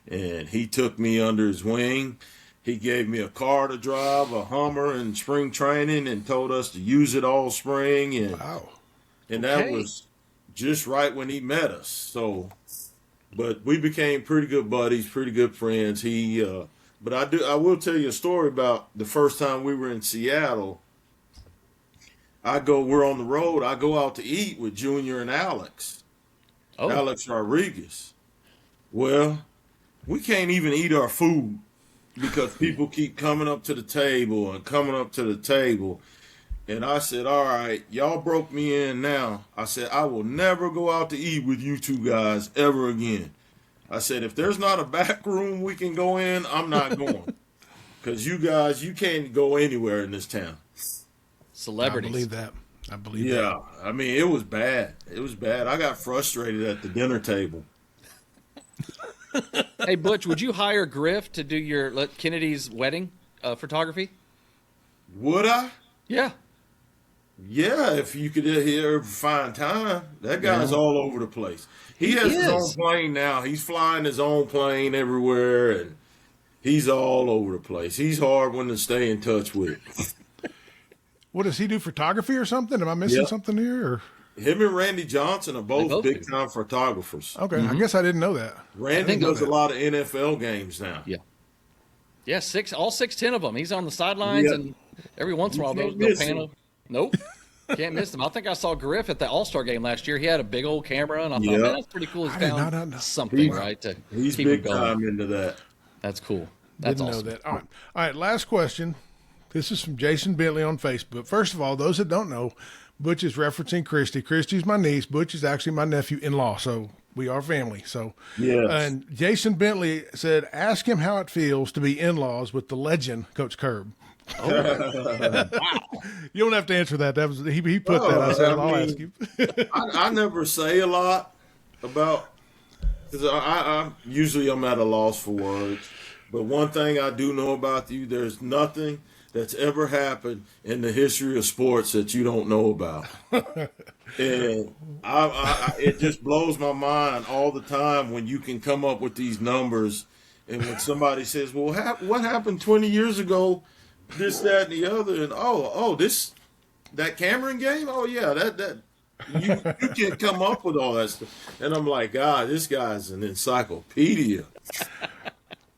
And he took me under his wing. He gave me a car to drive, a Hummer in spring training, and told us to use it all spring. And, wow. And that was just right when he met us. So, but we became pretty good buddies, pretty good friends. But I will tell you a story about the first time we were in Seattle. We're on the road. I go out to eat with Junior and Alex. Alex Rodriguez. Well, we can't even eat our food because people keep coming up to the table. And I said, all right, y'all broke me in now. I said, I will never go out to eat with you two guys ever again. I said, if there's not a back room we can go in, I'm not going. Because you guys, you can't go anywhere in this town. Celebrities. I believe that. Yeah. It was bad. I got frustrated at the dinner table. Hey, Butch, would you hire Griff to do your Kennedy's wedding photography? Would I? Yeah. Yeah, if you could find time. That guy's all over the place. He has his own plane now. He's flying his own plane everywhere, and he's all over the place. He's hard one to stay in touch with. What does he do, photography or something? Am I missing something here? Or? Him and Randy Johnson are both big-time photographers. Okay, I guess I didn't know that. Randy does a lot of NFL games now. Yeah. Yeah, all 6'10" of them. He's on the sidelines, and every once in a while they'll panel. Nope. Can't miss him. I think I saw Griff at the All-Star game last year. He had a big old camera, and I thought, man, that's pretty cool. He's found something, right, to he's keep big him going. time into that. That's cool. That's Didn't awesome. know that. All right, last question. This is from Jason Bentley on Facebook. First of all, those that don't know, Butch is referencing Christy. Christy's my niece. Butch is actually my nephew-in-law. So We are family. So, Yes. And Jason Bentley said, ask him how it feels to be in-laws with the legend, Coach Kirb. Wow. You don't have to answer that. That was he put that. I said, I'll ask you. I never say a lot about, because I'm at a loss for words. But one thing I do know about you, there's nothing that's ever happened in the history of sports that you don't know about. And it just blows my mind all the time when you can come up with these numbers. And when somebody says, well, what happened 20 years ago, this, that, and the other, and that Cameron game? Oh, yeah, that you can come up with all that stuff. And I'm like, God, this guy's an encyclopedia.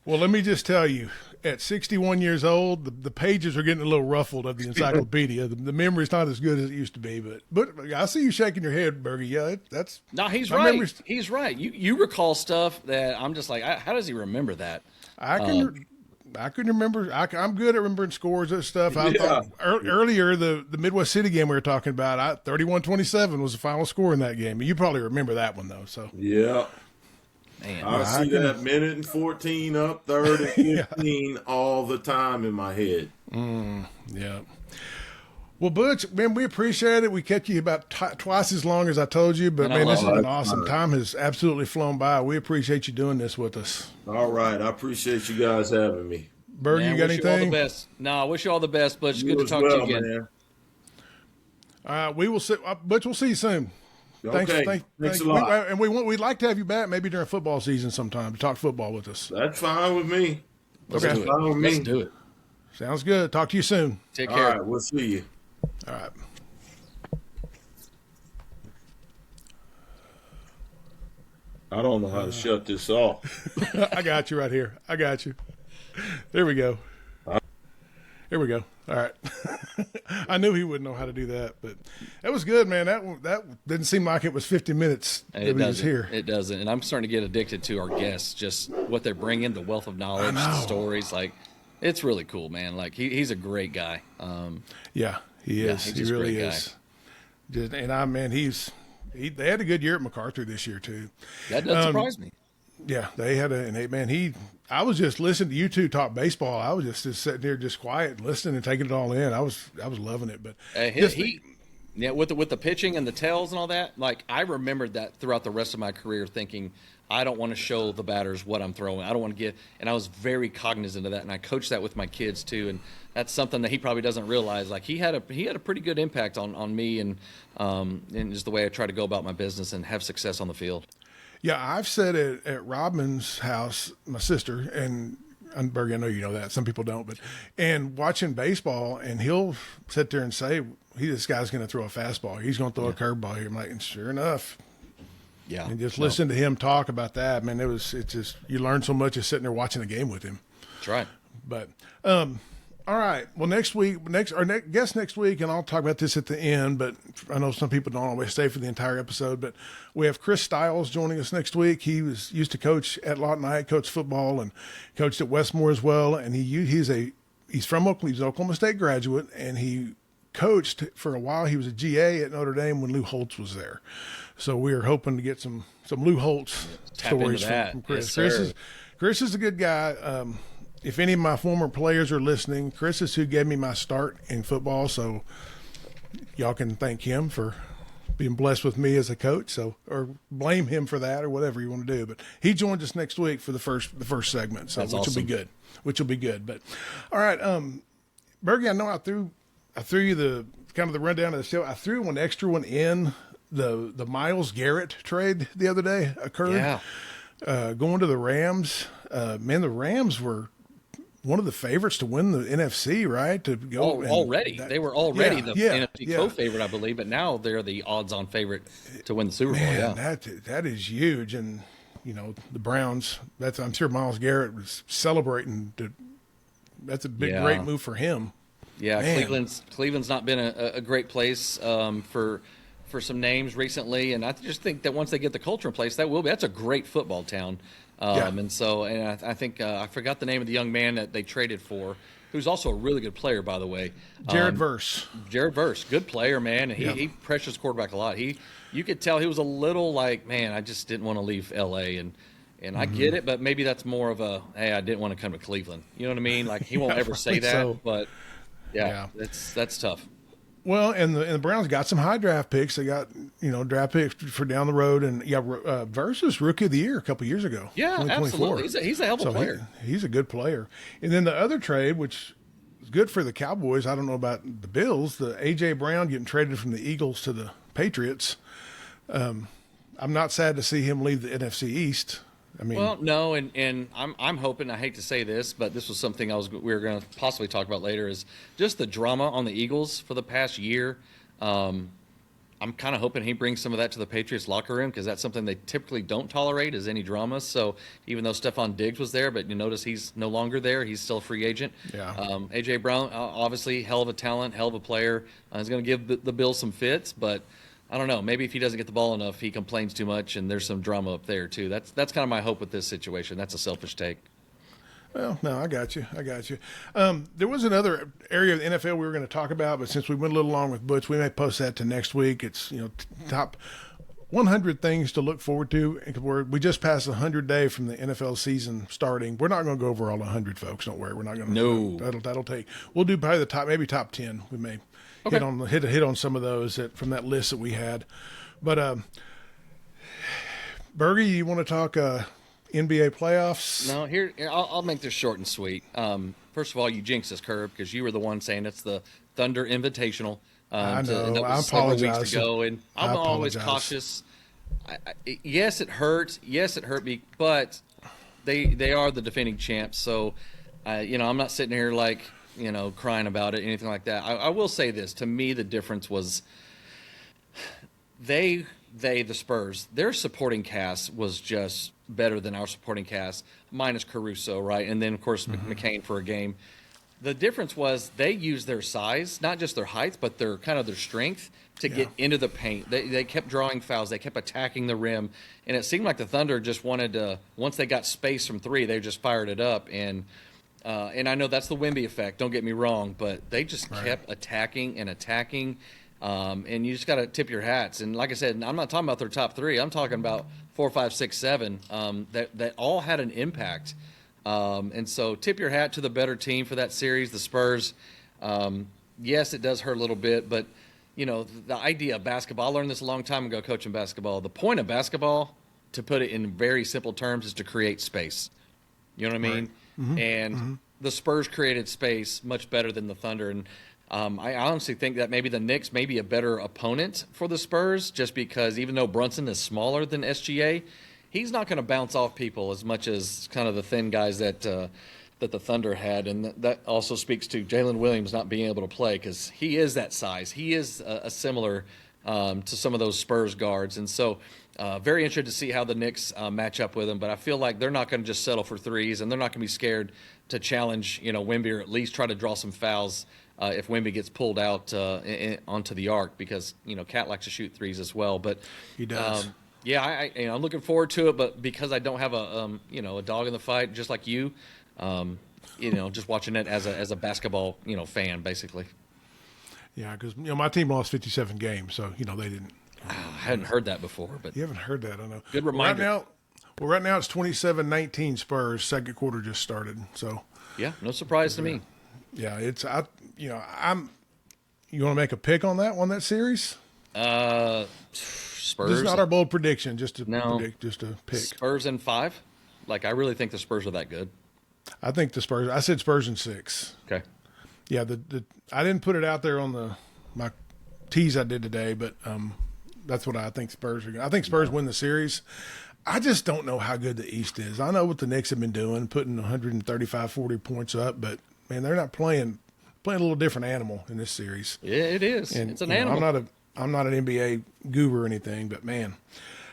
Well, let me just tell you, at 61 years old, the pages are getting a little ruffled of the encyclopedia. The memory's not as good as it used to be. But I see you shaking your head, Bergie. Yeah, that's no, he's right. He's right. You recall stuff that I'm just like, how does he remember that? I can remember. I'm good at remembering scores and stuff. I thought earlier the Midwest City game we were talking about, 31-27 was the final score in that game. You probably remember that one though. So yeah. Man, I see that minute and 14 up, third and 15 all the time in my head. Yeah. Well, Butch, man, we appreciate it. We kept you about twice as long as I told you, but man, this has been awesome. Time has absolutely flown by. We appreciate you doing this with us. All right. I appreciate you guys having me. Bergie, you got anything? You all the best. No, I wish you all the best, Butch. It's good to talk to you again. Man. We will see. Butch, we'll see you soon. Okay. Thanks a lot. And we'd like to have you back maybe during football season sometime to talk football with us. That's fine with me. Let's do it. Sounds good. Talk to you soon. Take care. All right. We'll see you. All right. I don't know how to shut this off. I got you right here. I got you. There we go. Here we go. All right. I knew he wouldn't know how to do that, but that was good, man. That didn't seem like it was 50 minutes that he was here. It doesn't. And I'm starting to get addicted to our guests, just what they bring in, the wealth of knowledge, the stories. Like, it's really cool, man. Like, he's a great guy. Yeah, he is. He really is. They had a good year at MacArthur this year, too. That doesn't surprise me. Yeah, they had I was just listening to you two talk baseball. I was just sitting there just quiet, listening and taking it all in. I was loving it. But with the pitching and the tells and all that, like, I remembered that throughout the rest of my career, thinking I don't want to show the batters what I'm throwing. I don't want to get, and I was very cognizant of that, and I coached that with my kids too. And that's something that he probably doesn't realize. Like, he had a pretty good impact on me and just the way I try to go about my business and have success on the field. Yeah, I've said it at Robin's house, my sister, and Bergie, I know you know that. Some people don't, and watching baseball, and he'll sit there and say, this guy's going to throw a fastball. He's going to throw a curveball here. I'm like, and sure enough. Yeah. And just listen to him talk about that, man, it's just, you learn so much just sitting there watching the game with him. That's right. But, all right. Well, next week, guest next week, and I'll talk about this at the end, but I know some people don't always stay for the entire episode, but we have Chris Stiles joining us next week. He used to coach at Lawton High, coached football, and coached at Westmore as well. And he's from Oklahoma. He's an Oklahoma State graduate, and he coached for a while. He was a GA at Notre Dame when Lou Holtz was there. So we are hoping to get some Lou Holtz stories from Chris. Yes, Chris is a good guy. If any of my former players are listening, Chris is who gave me my start in football, so y'all can thank him for being blessed with me as a coach, or blame him for that, or whatever you want to do. But he joins us next week for the first segment, so That's which awesome. will be good. But all right, Bergie, I know I threw you the kind of the rundown of the show. I threw one extra one in. The Myles Garrett trade the other day occurred. Yeah. Going to the Rams. Man, the Rams were one of the favorites to win the NFC, right? To go already. They were already the NFC co-favorite, I believe, but now they're the odds-on favorite to win the Super Bowl. Man, that is huge. And, the Browns, I'm sure Myles Garrett was celebrating. That's a great move for him. Yeah, man. Cleveland's not been a great place for some names recently, and I just think that once they get the culture in place, that's a great football town. And I think I forgot the name of the young man that they traded for. who's also a really good player, by the way. Jared Verse. Jared Verse, good player, man. And he pressures quarterback a lot. You could tell he was a little like, man, I just didn't want to leave L.A. And I get it, but maybe that's more of a, hey, I didn't want to come to Cleveland. You know what I mean? Like, he won't ever say that, but that's tough. Well, and the Browns got some high draft picks. They got, draft picks for down the road. And, Verse was Rookie of the Year a couple years ago. Yeah, absolutely. He's a hell of a player. He's a good player. And then the other trade, which is good for the Cowboys, I don't know about the Bills, the A.J. Brown getting traded from the Eagles to the Patriots. I'm not sad to see him leave the NFC East. I mean, well, no, and I'm hoping. I hate to say this, but this was something we were going to possibly talk about later. Is just the drama on the Eagles for the past year. I'm kind of hoping he brings some of that to the Patriots locker room, because that's something they typically don't tolerate, is any drama. So even though Stephon Diggs was there, but you notice he's no longer there. He's still a free agent. Yeah. A.J. Brown, obviously, hell of a talent, hell of a player. He's going to give the Bills some fits, but I don't know. Maybe if he doesn't get the ball enough, he complains too much, and there's some drama up there too. That's kind of my hope with this situation. That's a selfish take. Well, no, I got you. There was another area of the NFL we were going to talk about, but since we went a little long with Butch, we may post that to next week. It's top 100 things to look forward to. We just passed the 100th day from the NFL season starting. We're not going to go over all 100, folks. Don't worry. We're not going to. No. That'll take. We'll do probably the top 10. We may. Okay. Hit on some of those from that list that we had. But Bergie, you want to talk NBA playoffs? No, here I'll make this short and sweet. First of all, you jinxed us, Kirb, because you were the one saying it's the Thunder Invitational. I know. I apologize. Weeks ago, and I'm always cautious. Yes, it hurt. Yes, it hurt me, but they are the defending champs. So, I'm not sitting here like, crying about it, anything like that. I will say this. To me, the difference was the Spurs, their supporting cast was just better than our supporting cast, minus Caruso, right? And then, of course, McCain for a game. The difference was they used their size, not just their height, but their strength to get into the paint. They kept drawing fouls. They kept attacking the rim. And it seemed like the Thunder just wanted to, once they got space from three, they just fired it up. And I know that's the Wemby effect, don't get me wrong, but they just kept attacking and attacking. And you just got to tip your hats. And like I said, I'm not talking about their top three. I'm talking about 4, 5, 6, 7 that all had an impact. And so tip your hat to the better team for that series, the Spurs. Yes, it does hurt a little bit, but, the idea of basketball, I learned this a long time ago coaching basketball. The point of basketball, to put it in very simple terms, is to create space. You know what I mean? Mm-hmm. And the Spurs created space much better than the Thunder. And I honestly think that maybe the Knicks may be a better opponent for the Spurs, just because even though Brunson is smaller than SGA, he's not going to bounce off people as much as kind of the thin guys that the Thunder had. And that also speaks to Jalen Williams not being able to play, because he is that size. He is a similar to some of those Spurs guards. And so very interested to see how the Knicks match up with him. But I feel like they're not going to just settle for threes, and they're not going to be scared to challenge, Wemby, or at least try to draw some fouls if Wemby gets pulled out onto the arc, because, Cat likes to shoot threes as well. But he does. I'm looking forward to it, but because I don't have a dog in the fight, just like you, just watching it as a basketball, fan, basically. Yeah, because, my team lost 57 games, so, they didn't. I hadn't heard that before, but you haven't heard that, I know. Good reminder. Right now it's 27-19 Spurs. Second quarter just started, so. Yeah, no surprise to me. Yeah, you want to make a pick on that series? Spurs. This is not our bold prediction, just to pick. Spurs in 5. Like, I really think the Spurs are that good. I think the Spurs. I said Spurs in 6. Okay. Yeah, I didn't put it out there on my tease I did today, but that's what I think Spurs are. I think Spurs win the series. I just don't know how good the East is. I know what the Knicks have been doing, putting 135, 40 points up, but man, they're not playing a little different animal in this series. Yeah, it is. And, it's an animal. I'm not an NBA guru or anything, but man.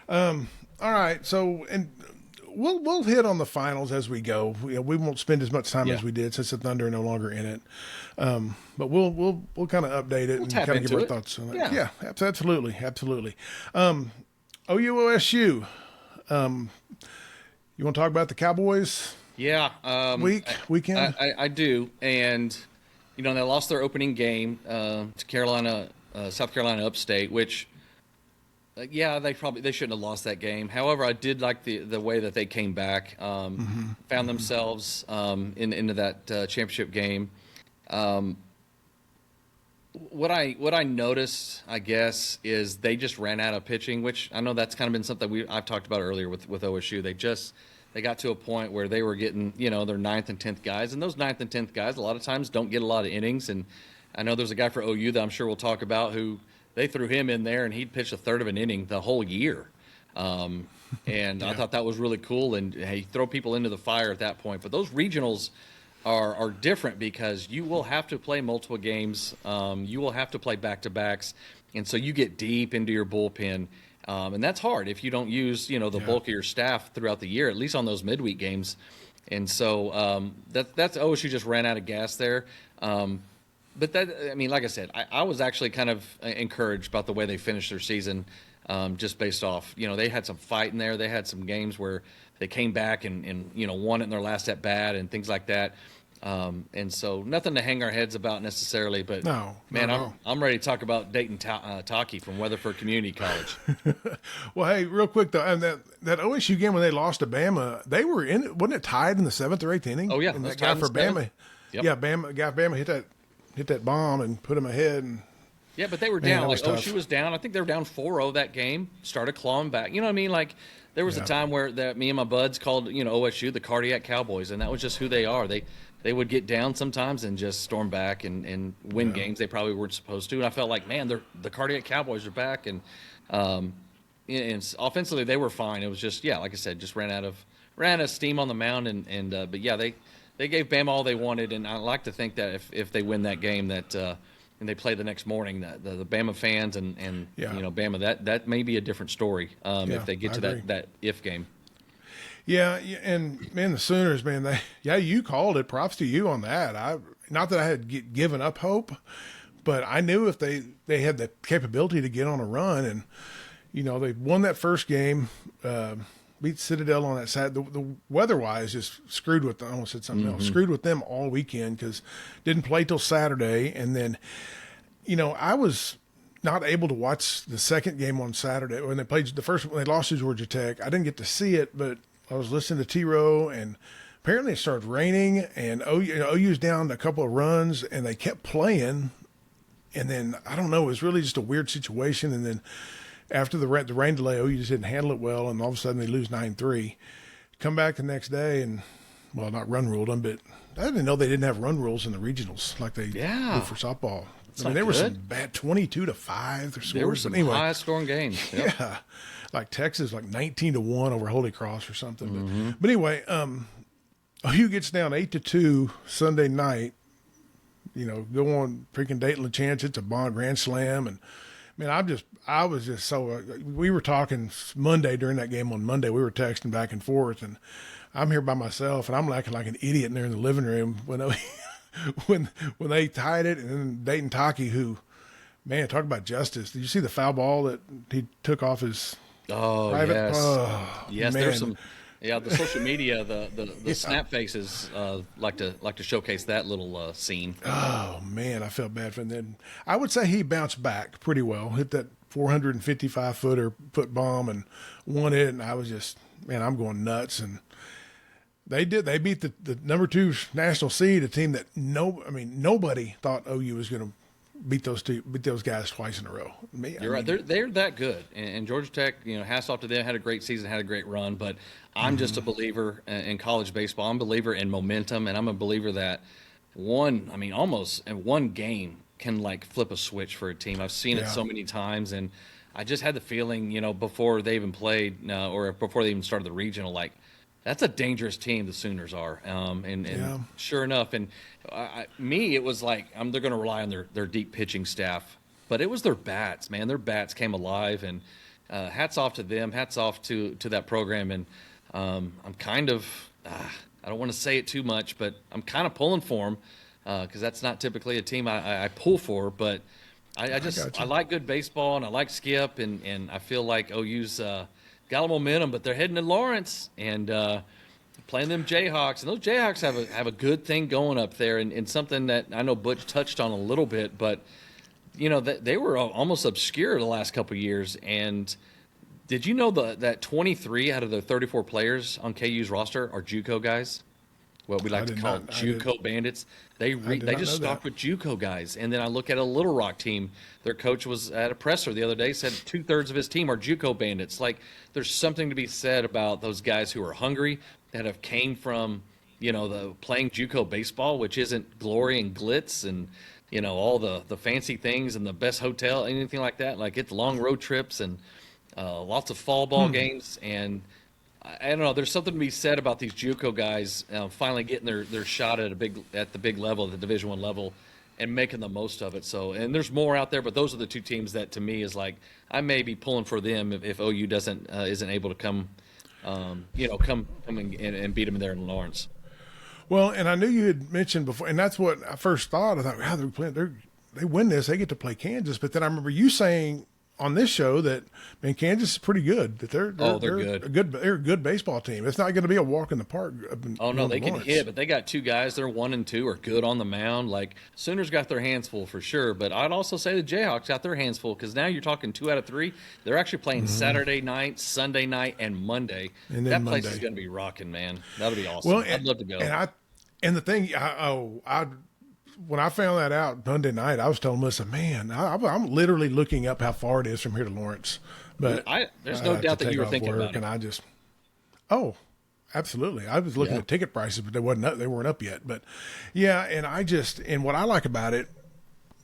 All right, so we'll hit on the finals as we go. We won't spend as much time as we did since the Thunder are no longer in it. But we'll kind of update it and kind of give our thoughts on it. Yeah, absolutely. OUOSU. You want to talk about the Cowboys? Yeah, weekend. I do, and they lost their opening game to South Carolina Upstate, which they shouldn't have lost that game. However, I did like the way that they came back, found themselves into that championship game. What I noticed, I guess, is they just ran out of pitching, which I know that's kind of been something I've talked about earlier with OSU. They got to a point where they were getting, their ninth and 10th guys, and those ninth and 10th guys a lot of times don't get a lot of innings. And I know there's a guy for OU that I'm sure we'll talk about who they threw him in there, and he'd pitch a third of an inning the whole year. And I thought that was really cool. And hey, throw people into the fire at that point. But those regionals are different because you will have to play multiple games. You will have to play back-to-backs. And so you get deep into your bullpen. And that's hard if you don't use, the bulk of your staff throughout the year, at least on those midweek games. And so that's OSU just ran out of gas there. But like I said, I was actually kind of encouraged about the way they finished their season, just based off, they had some fight in there. They had some games where they came back and won it in their last at bat and things like that. And so nothing to hang our heads about necessarily, but I'm ready to talk about Dayton Taki from Weatherford Community College. Well, hey, real quick though, and that OSU game when they lost to Bama, they were in it. Wasn't it tied in the 7th or 8th inning? Oh yeah, and that guy for Bama, Bama hit that bomb and put him ahead. And yeah, but they were down. Like OSU was down. I think they were down 4-0 that game. Started clawing back. You know what I mean? Like there was a time where me and my buds called OSU the Cardiac Cowboys, and that was just who they are. They would get down sometimes and just storm back and win games they probably weren't supposed to. And I felt like, man, the Cardiac Cowboys are back. And offensively, they were fine. It was just, like I said, just ran out of steam on the mound. But they gave Bama all they wanted. And I like to think that if they win that game that and they play the next morning, the Bama fans and Bama, that may be a different story if they get to that if game. Yeah, and man, the Sooners, man, you called it. Props to you on that. Not that I had given up hope, but I knew if they had the capability to get on a run, and they won that first game, beat Citadel on that side. The weather-wise just screwed with them. I almost said something else. Screwed with them all weekend because didn't play till Saturday, and then I was not able to watch the second game on Saturday when they played the first when they lost to Georgia Tech. I didn't get to see it, but I was listening to T-Row, and apparently it started raining, and OU's down a couple of runs, and they kept playing. And then, I don't know, it was really just a weird situation. And then after the rain delay, OU just didn't handle it well, and all of a sudden they lose 9-3. Come back the next day and, well, not run ruled them, but I didn't know they didn't have run rules in the regionals like they do for softball. There were some bad 22-5. There were some high-scoring games. Yep. Yeah. Like Texas, like 19-1 over Holy Cross or something. But anyway, OU gets down 8-2 Sunday night. Go on freaking Dayton LaChance. It's a grand slam, and man, I was just so. We were talking Monday during that game on Monday. We were texting back and forth, and I'm here by myself, and I'm acting like an idiot in there in the living room when they tied it, and then Dayton Taki, who, man, talk about justice. Did you see the foul ball that he took off his? Oh, private? yes. Oh, yes, man. There's some. Yeah, the social media, the snap faces like to showcase that little scene. Oh man, I felt bad for him. Then I would say he bounced back pretty well. Hit that 455-foot bomb and won it, and I was just, man, I'm going nuts. And they beat the number 2 national seed, a team that nobody thought OU was going to beat those guys twice in a row. You're right. They're that good. And Georgia Tech, hats off to them. Had a great season, had a great run. But I'm just a believer in college baseball. I'm a believer in momentum, and I'm a believer that almost in one game can flip a switch for a team. I've seen it so many times, and I just had the feeling, before they even played or before they even started the regional, that's a dangerous team, the Sooners are. And sure enough, and it was like they're going to rely on their deep pitching staff. But it was their bats, man. Their bats came alive, and hats off to them. Hats off to that program. And I'm kind of I don't want to say it too much, but I'm kind of pulling for them because that's not typically a team I pull for. But I like good baseball, and I like Skip, and I feel like OU's got a momentum, but they're heading to Lawrence, and playing them Jayhawks, and those Jayhawks have a good thing going up there, and something that I know Butch touched on a little bit, but they were almost obscure the last couple of years. And did you know that 23 out of the 34 players on KU's roster are JUCO guys? What we like to call JUCO bandits. They just stock with JUCO guys. And then I look at a Little Rock team. Their coach was at a presser the other day, said 2/3 of his team are JUCO bandits. Like, there's something to be said about those guys who are hungry, that have came from, the playing JUCO baseball, which isn't glory and glitz and, all the fancy things and the best hotel, anything like that. Like, it's long road trips and lots of fall ball games. And I don't know. There's something to be said about these JUCO guys finally getting their shot at the big level, the Division I level, and making the most of it. So, and there's more out there, but those are the two teams that to me is like I may be pulling for them if OU isn't able to come and beat them there in Lawrence. Well, and I knew you had mentioned before, and that's what I first thought. I thought, wow, they win this, they get to play Kansas. But then I remember you saying on this show that, man, Kansas is pretty good. That they're good. They're a good baseball team. It's not going to be a walk in the park. Oh no, they can hit, but they got two guys. They're 1 and 2 are good on the mound. Like, Sooners got their hands full for sure. But I'd also say the Jayhawks got their hands full, because now you're talking 2 out of 3. They're actually playing Saturday night, Sunday night, and Monday. And that place is going to be rocking, man. That'll be awesome. Well, I'd love to go. And the thing, when I found that out Monday night, I was telling Melissa, man, I'm literally looking up how far it is from here to Lawrence. But there's no doubt that you were thinking about it. And absolutely. I was looking at ticket prices, but they weren't up yet. But yeah, and what I like about it,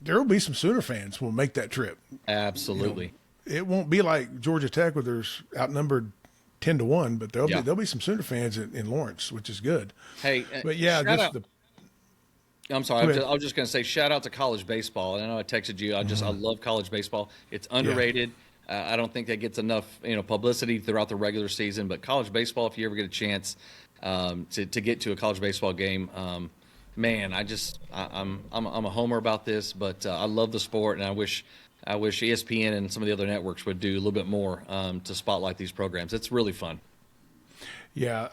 there will be some Sooner fans who will make that trip. Absolutely. It won't be like Georgia Tech where there's outnumbered 10-1, but there'll be some Sooner fans in Lawrence, which is good. Hey, but yeah, I'm sorry. I was just going to say, shout out to college baseball. And I know I texted you. I love college baseball. It's underrated. Yeah. I don't think that gets enough, publicity throughout the regular season. But college baseball, if you ever get a chance to get to a college baseball game, man, I'm a homer about this. But I love the sport, and I wish ESPN and some of the other networks would do a little bit more to spotlight these programs. It's really fun. Yeah,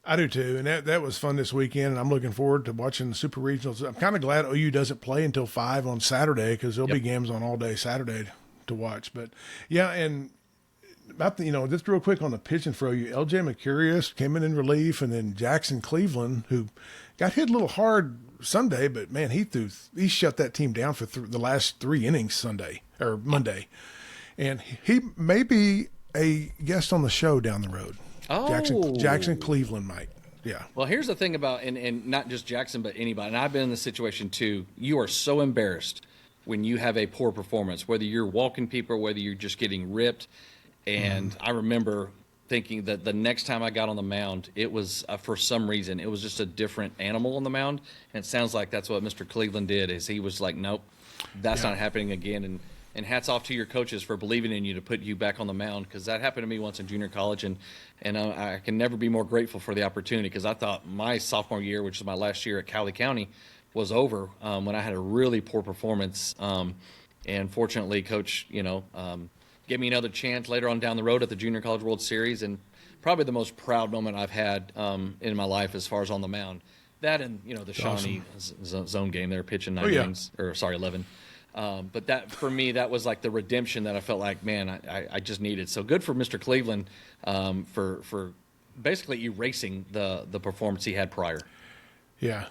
I do too, and that was fun this weekend, and I'm looking forward to watching the Super Regionals. I'm kind of glad OU doesn't play until 5 on Saturday, because there'll be games on all day Saturday to watch. But yeah, and about just real quick on the pitching for OU, LJ Mercurius came in relief, and then Jackson Cleveland, who got hit a little hard Sunday, but man, he shut that team down for the last 3 innings Monday, and he may be a guest on the show down the road. Oh, Jackson Cleveland might. Yeah. Well, here's the thing about, and not just Jackson, but anybody, and I've been in this situation too. You are so embarrassed when you have a poor performance, whether you're walking people, whether you're just getting ripped. And I remember thinking that the next time I got on the mound, it was for some reason it was just a different animal on the mound. And it sounds like that's what Mr. Cleveland did. Is he was like, nope, that's not happening again. And hats off to your coaches for believing in you to put you back on the mound, because that happened to me once in junior college, and I can never be more grateful for the opportunity, because I thought my sophomore year, which is my last year at Cowley County, was over when I had a really poor performance. And fortunately, Coach, gave me another chance later on down the road at the Junior College World Series, and probably the most proud moment I've had in my life as far as on the mound. That and the Shawnee zone game, they were pitching 9 innings, 11. But that, for me, that was like the redemption that I felt like, man, I just needed. So good for Mr. Cleveland for basically erasing the performance he had prior. Yeah.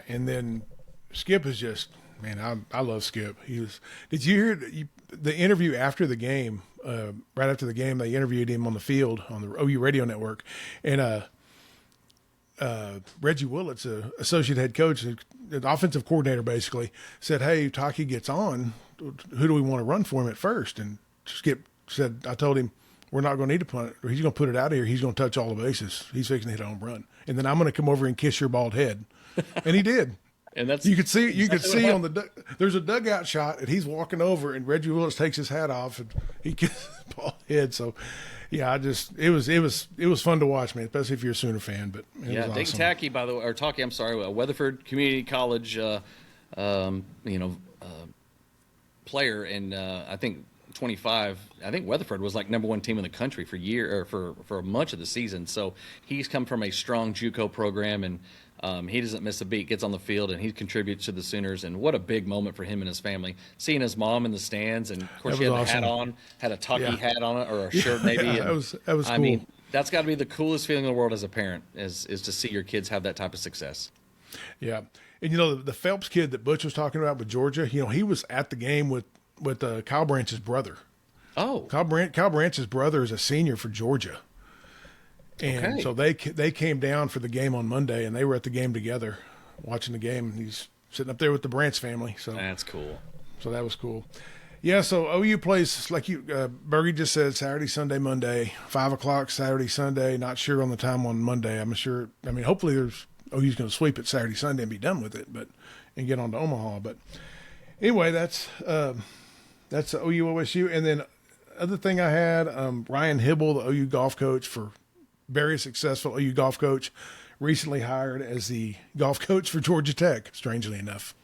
And then Skip is just, man, I love Skip. Did you hear the interview after the game? Right after the game, they interviewed him on the field on the OU radio network. And Reggie Willits, associate head coach, the offensive coordinator, basically said, "Hey, Taki gets on. Who do we want to run for him at first?" And Skip said, "I told him we're not going to need to punt it. He's going to put it out of here. He's going to touch all the bases. He's fixing to hit a home run, and then I'm going to come over and kiss your bald head." And he did. And that's you could see on there's a dugout shot, and he's walking over, and Reggie Willits takes his hat off, and he kisses his bald head. So. Yeah, it was fun to watch, man, especially if you're a Sooner fan. But it was awesome. Dayton Tacky, by the way, or Taki, I'm sorry, Weatherford Community College, player, and I think 25, I think Weatherford was like #1 team in the country for much of the season. So he's come from a strong JUCO program, and he doesn't miss a beat. Gets on the field and he contributes to the Sooners. And what a big moment for him and his family. Seeing his mom in the stands, and of course she had the hat on, had a Tucky hat on it, or a shirt maybe. Yeah, and, that was cool. I mean, that's got to be the coolest feeling in the world as a parent, is to see your kids have that type of success. Yeah. And, the Phelps kid that Butch was talking about with Georgia, he was at the game with Kyle Branch's brother. Oh. Kyle Branch's brother is a senior for Georgia. And Okay. so they came down for the game on Monday, and they were at the game together watching the game. And he's sitting up there with the Branch family. So That's cool. So that was cool. Yeah, so OU plays, like Bergie just said, Saturday, Sunday, Monday, 5 o'clock Saturday, Sunday. Not sure on the time on Monday. Hopefully OU's going to sweep it Saturday, Sunday and be done with it, and get on to Omaha. But anyway, that's OU OSU. And then other thing I had, Ryan Hibble, the OU golf coach, very successful OU golf coach, recently hired as the golf coach for Georgia Tech, strangely enough.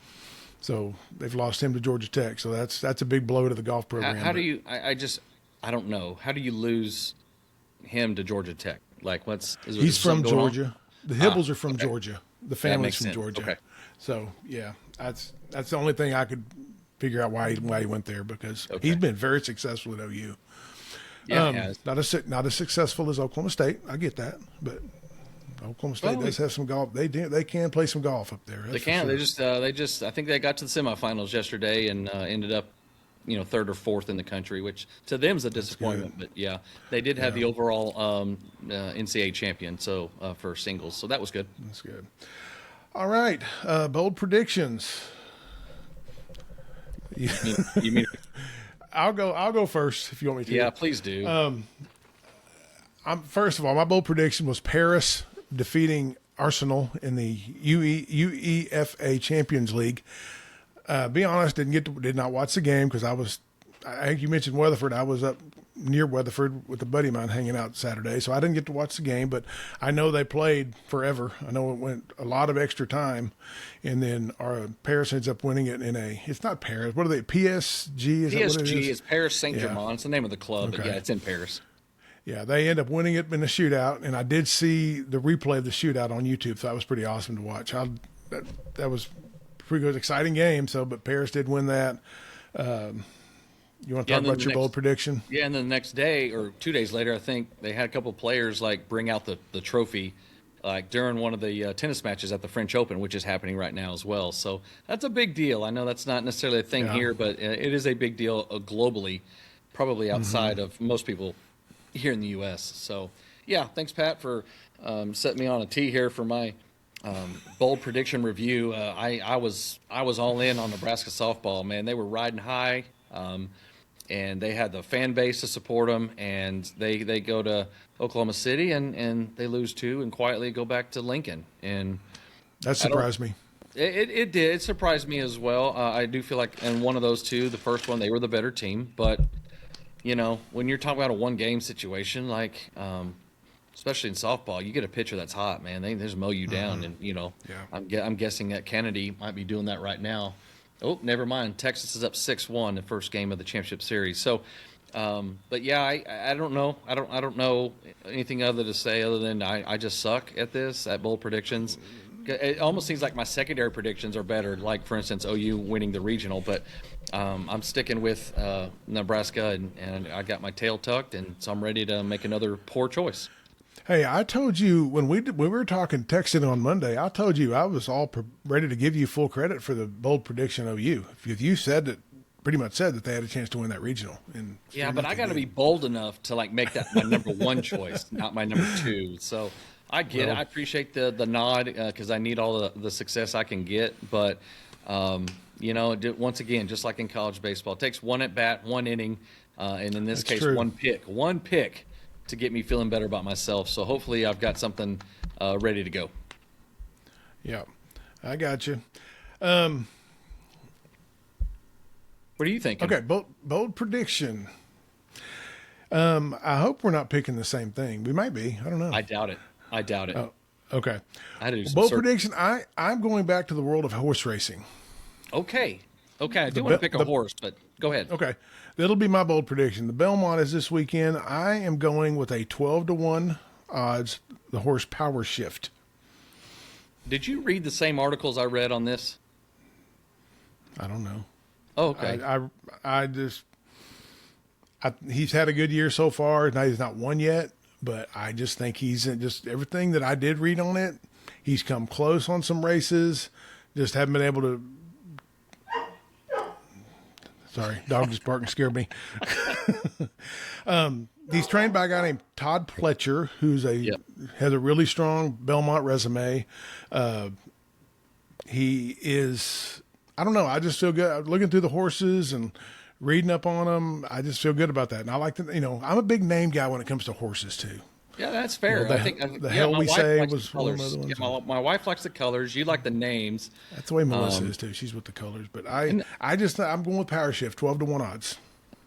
So they've lost him to Georgia Tech. So that's a big blow to the golf program. How do you? I don't know. How do you lose him to Georgia Tech? Like, he's from Georgia. On? The Hibbles are from Georgia. The family's from sense. Georgia. Okay. So yeah, that's the only thing I could figure out why he went there, because he's been very successful at OU. Yeah, not as successful as Oklahoma State. I get that, but Oklahoma State does have some golf. They can play some golf up there. They can. Sure. They just. I think they got to the semifinals yesterday and ended up, 3rd or 4th in the country, which to them is a disappointment. But yeah, they did have the overall NCAA champion. So for singles, so that was good. That's good. All right, bold predictions. You mean? I'll go first if you want me to. Yeah, please do. First of all, my bold prediction was Paris defeating Arsenal in the UEFA Champions League. Be honest, did not watch the game because I think you mentioned Weatherford. I was up near Weatherford with a buddy of mine hanging out Saturday, so I didn't get to watch the game, but I know they played forever. I know it went a lot of extra time, and then Paris ends up winning it it's not Paris. What are they? PSG? Is that what it is? Is Paris Saint-Germain. It's the name of the club, but yeah, it's in Paris. Yeah, they end up winning it in a shootout, and I did see the replay of the shootout on YouTube, so that was pretty awesome to watch. That was a pretty good, exciting game. But Paris did win that. You want to talk about your bold prediction? Yeah, and then the next day or 2 days later, I think they had a couple of players bring out the trophy during one of the tennis matches at the French Open, which is happening right now as well. So that's a big deal. I know that's not necessarily a thing here, but it is a big deal globally, probably outside of most people here in the U.S. So, yeah, thanks, Pat, for setting me on a tee here for my bold prediction review. I was all in on Nebraska softball, man. They were riding high, and they had the fan base to support them, and they go to Oklahoma City, and they lose 2 and quietly go back to Lincoln. And that surprised me. It did. It surprised me as well. I do feel like in one of those two, the first one, they were the better team, but when you're talking about a one-game situation, especially in softball, you get a pitcher that's hot, man. They just mow you down, and I'm guessing that Kennedy might be doing that right now. Oh, never mind. Texas is up 6-1 the first game of the championship series. So, but yeah, I don't know. I don't know anything other to say other than I just suck at bold predictions. It almost seems like my secondary predictions are better. Like, for instance, OU winning the regional, but I'm sticking with Nebraska, and I got my tail tucked, and so I'm ready to make another poor choice. Hey, I told you when we were texting on Monday, I told you I was all ready to give you full credit for the bold prediction OU. If you pretty much said that they had a chance to win that regional. And yeah, but I got to be bold enough to make that my number 1 choice, not my number 2. So I get it. I appreciate the nod because I need all the success I can get. But, once again, just like in college baseball, it takes one at bat, one inning, and in this case, true. one pick to get me feeling better about myself. So hopefully I've got something ready to go. Yeah, I got you. What are you thinking? Okay, bold prediction. I hope we're not picking the same thing. We might be. I don't know. I doubt it. Oh, okay. I do bold prediction. I'm going back to the world of horse racing. Okay. I do want to pick a horse, but Go ahead. Okay. That'll be my bold prediction. The Belmont is this weekend. I am going with a 12-1 odds, the horse Power Shift. Did you read the same articles I read on this? I don't know. Oh, okay. He's had a good year so far. Now he's not won yet, but I just think he's just everything that I did read on it. He's come close on some races, just haven't been able to. Sorry, dog just barked and scared me. He's trained by a guy named Todd Pletcher, who's has a really strong Belmont resume. He is, I don't know, I just feel good looking through the horses and reading up on them. I just feel good about that. And I like to, I'm a big name guy when it comes to horses too. Yeah, that's fair. I think the Hell We Say was one of the other ones. Yeah, my wife likes the colors. You like the names. That's the way Melissa is too. She's with the colors. But I'm going with Power Shift, 12-1 odds.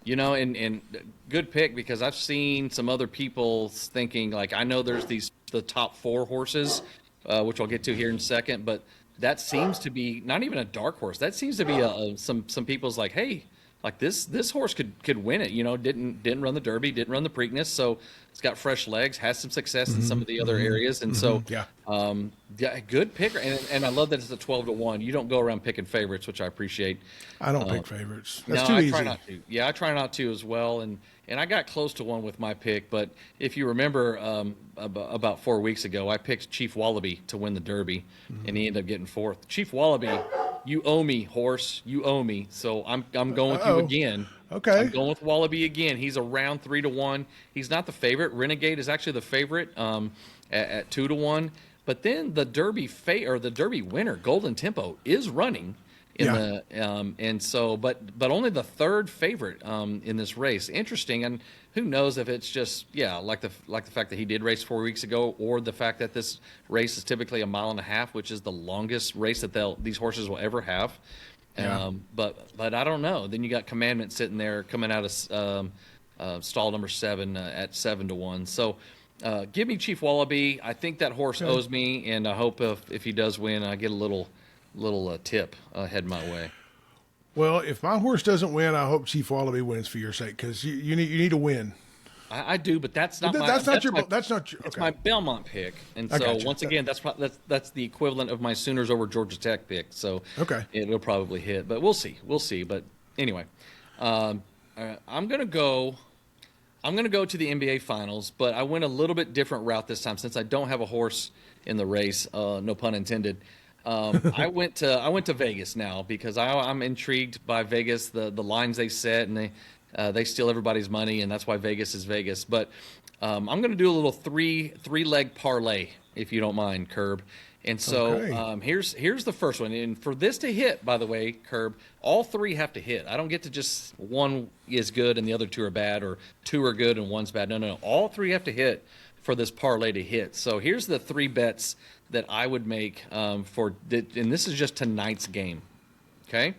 And good pick, because I've seen some other people thinking, like, I know there's the top 4 horses, which I'll get to here in a second, but that seems to be not even a dark horse. That seems to be some people's like, hey, like this horse could win it. Didn't run the Derby, didn't run the Preakness, so it's got fresh legs, has some success in some of the other areas, and so good pick. And I love that it's a 12-1. You don't go around picking favorites, which I appreciate. I don't pick favorites. That's too easy. I try not to. Yeah, I try not to as well. And I got close to one with my pick, but if you remember, about 4 weeks ago, I picked Chief Wallaby to win the Derby, and he ended up getting 4th. Chief Wallaby, you owe me, horse. You owe me. So I'm going with you again. Okay. I'm going with Wallaby again. He's around 3-1. He's not the favorite. Renegade is actually the favorite at 2-1. But then the Derby the Derby winner, Golden Tempo, is running and so but only the 3rd favorite in this race. Interesting, and who knows if it's just like the fact that he did race 4 weeks ago, or the fact that this race is typically 1.5 miles, which is the longest race that these horses will ever have. Yeah. But I don't know. Then you got Commandment sitting there coming out of stall number 7 at 7-1. So give me Chief Wallaby. I think that horse owes me, and I hope if he does win, I get a little tip head my way. Well, if my horse doesn't win, I hope Chief Wallaby wins for your sake, because you need to win. I do, but that's not that's not your. It's my Belmont pick, and so once again, that's the equivalent of my Sooners over Georgia Tech pick. So it'll probably hit, but we'll see. But anyway, I'm gonna go to the NBA Finals, but I went a little bit different route this time since I don't have a horse in the race. No pun intended. I went to Vegas now because I'm intrigued by Vegas, the lines they set, and they steal everybody's money, and that's why Vegas is Vegas. But I'm going to do a little three-leg parlay, if you don't mind, Kirb. And so here's the first one. And for this to hit, by the way, Kirb, all 3 have to hit. I don't get to just one is good and the other 2 are bad, or 2 are good and 1's bad. No. All 3 have to hit for this parlay to hit. So here's the 3 bets that I would make and this is just tonight's game. Okay.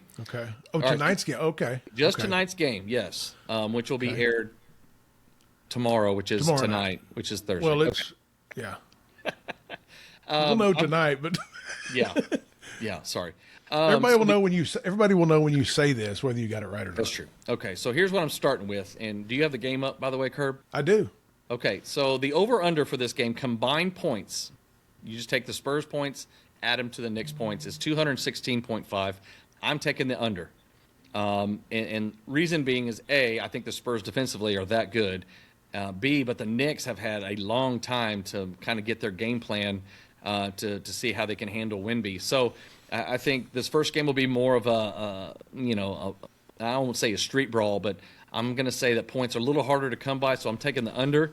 Oh, tonight's game. Okay. Tonight's game, yes. Which will be aired tomorrow, which is tonight, which is Thursday. Well, we'll know tonight, but yeah. Sorry. Everybody will know when you say this, whether you got it right or not. That's true. Okay, so here's what I'm starting with. And do you have the game up, by the way, Kirb? I do. Okay, so the over/under for this game, combined points. You just take the Spurs points, add them to the Knicks points. It's 216.5. I'm taking the under. And reason being is, A, I think the Spurs defensively are that good. B, but the Knicks have had a long time to kind of get their game plan to see how they can handle Wemby. So I think this first game will be more of I won't say a street brawl, but I'm going to say that points are a little harder to come by, so I'm taking the under.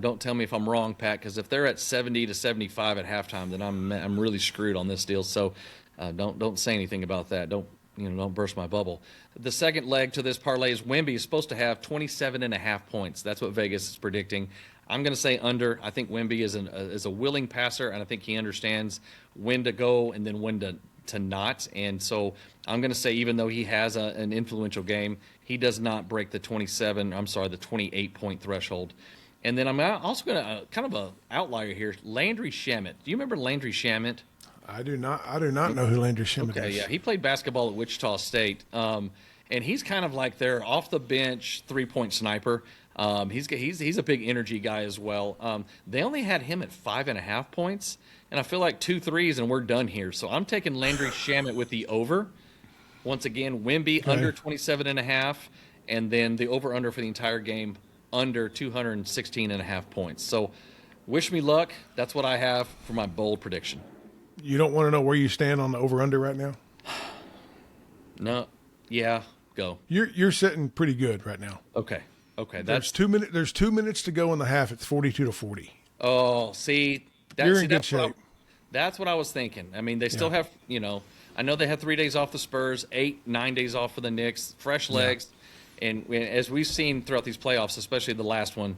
Don't tell me if I'm wrong, Pat, because if they're at 70 to 75 at halftime, then I'm really screwed on this deal. So don't say anything about that. Don't burst my bubble. The second leg to this parlay is Wemby is supposed to have 27.5 points. That's what Vegas is predicting. I'm going to say under. I think Wemby is a willing passer, and I think he understands when to go and then when to not. And so I'm going to say, even though he has an influential game, he does not break the 28-point threshold. And then I'm also going to kind of an outlier here, Landry Shamet. Do you remember Landry Shamet? I do not know who Landry Shamet is. Okay, yeah, he played basketball at Wichita State. and he's kind of like their off the bench 3-point sniper. He's a big energy guy as well. They only had him at 5.5 points, and I feel like 2 threes and we're done here. So I'm taking Landry Shamet with the over. Once again, Wemby under 27.5, and then the over under for the entire game under 216.5 points. So wish me luck. That's what I have for my bold prediction. You don't want to know where you stand on the over under right now? No. Yeah. Go. You're sitting pretty good right now. Okay. There's 2 minutes. There's 2 minutes to go in the half. It's 42-40. Oh, see, you're in good shape. That's what I was thinking. I mean, they still have, I know they had 3 days off the Spurs, 8-9 days off for the Knicks, fresh legs, and as we've seen throughout these playoffs, especially the last one,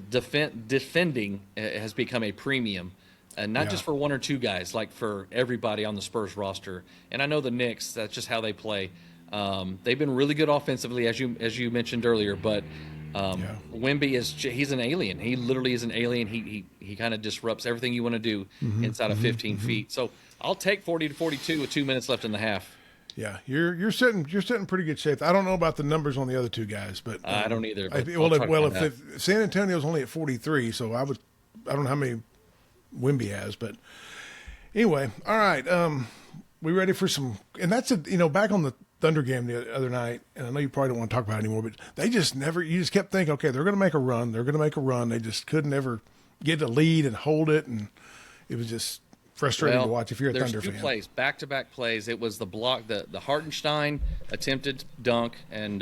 defending has become a premium. And not just for one or two guys, like for everybody on the Spurs roster. And I know the Knicks, that's just how they play. They've been really good offensively, as you mentioned earlier. But Wemby he's an alien. He literally is an alien. He kind of disrupts everything you want to do inside of 15 feet. So I'll take 40-42 with 2 minutes left in the half. Yeah, you're sitting pretty good shape. I don't know about the numbers on the other two guys, but I don't either. If San Antonio's only at 43, so I don't know how many Wemby has, but anyway, all right. We ready for some? And that's back on the Thunder game the other night, and I know you probably don't want to talk about it anymore, but they just never. You just kept thinking, okay, they're going to make a run. They're going to make a run. They just couldn't ever get a lead and hold it, and it was just frustrating to watch if you're a Thunder fan. There's 2 plays, back-to-back plays. It was the block, the Hartenstein attempted dunk, and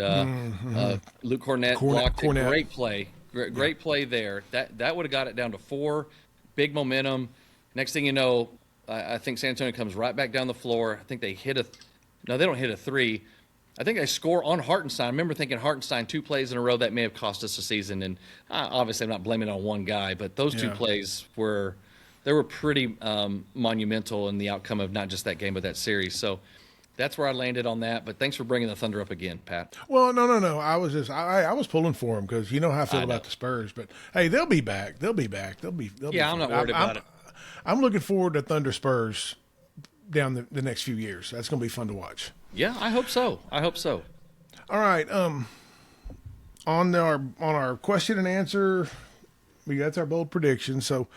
Luke Cornett blocked it. Great play, great play there. That would have got it down to 4. Big momentum. Next thing you know, I think San Antonio comes right back down the floor. I think they hit they don't hit a 3. I think they score on Hartenstein. I remember thinking Hartenstein 2 plays in a row that may have cost us a season. And obviously I'm not blaming it on one guy, but those 2 plays were pretty monumental in the outcome of not just that game, but that series. So that's where I landed on that. But thanks for bringing the Thunder up again, Pat. Well, no. I was I was pulling for them because you know how I feel about the Spurs. But hey, they'll be back. They'll be back. They'll be. I'm not worried about it. I'm looking forward to Thunder Spurs down the next few years. That's going to be fun to watch. Yeah, I hope so. All right. On our question and answer, that's our bold prediction. So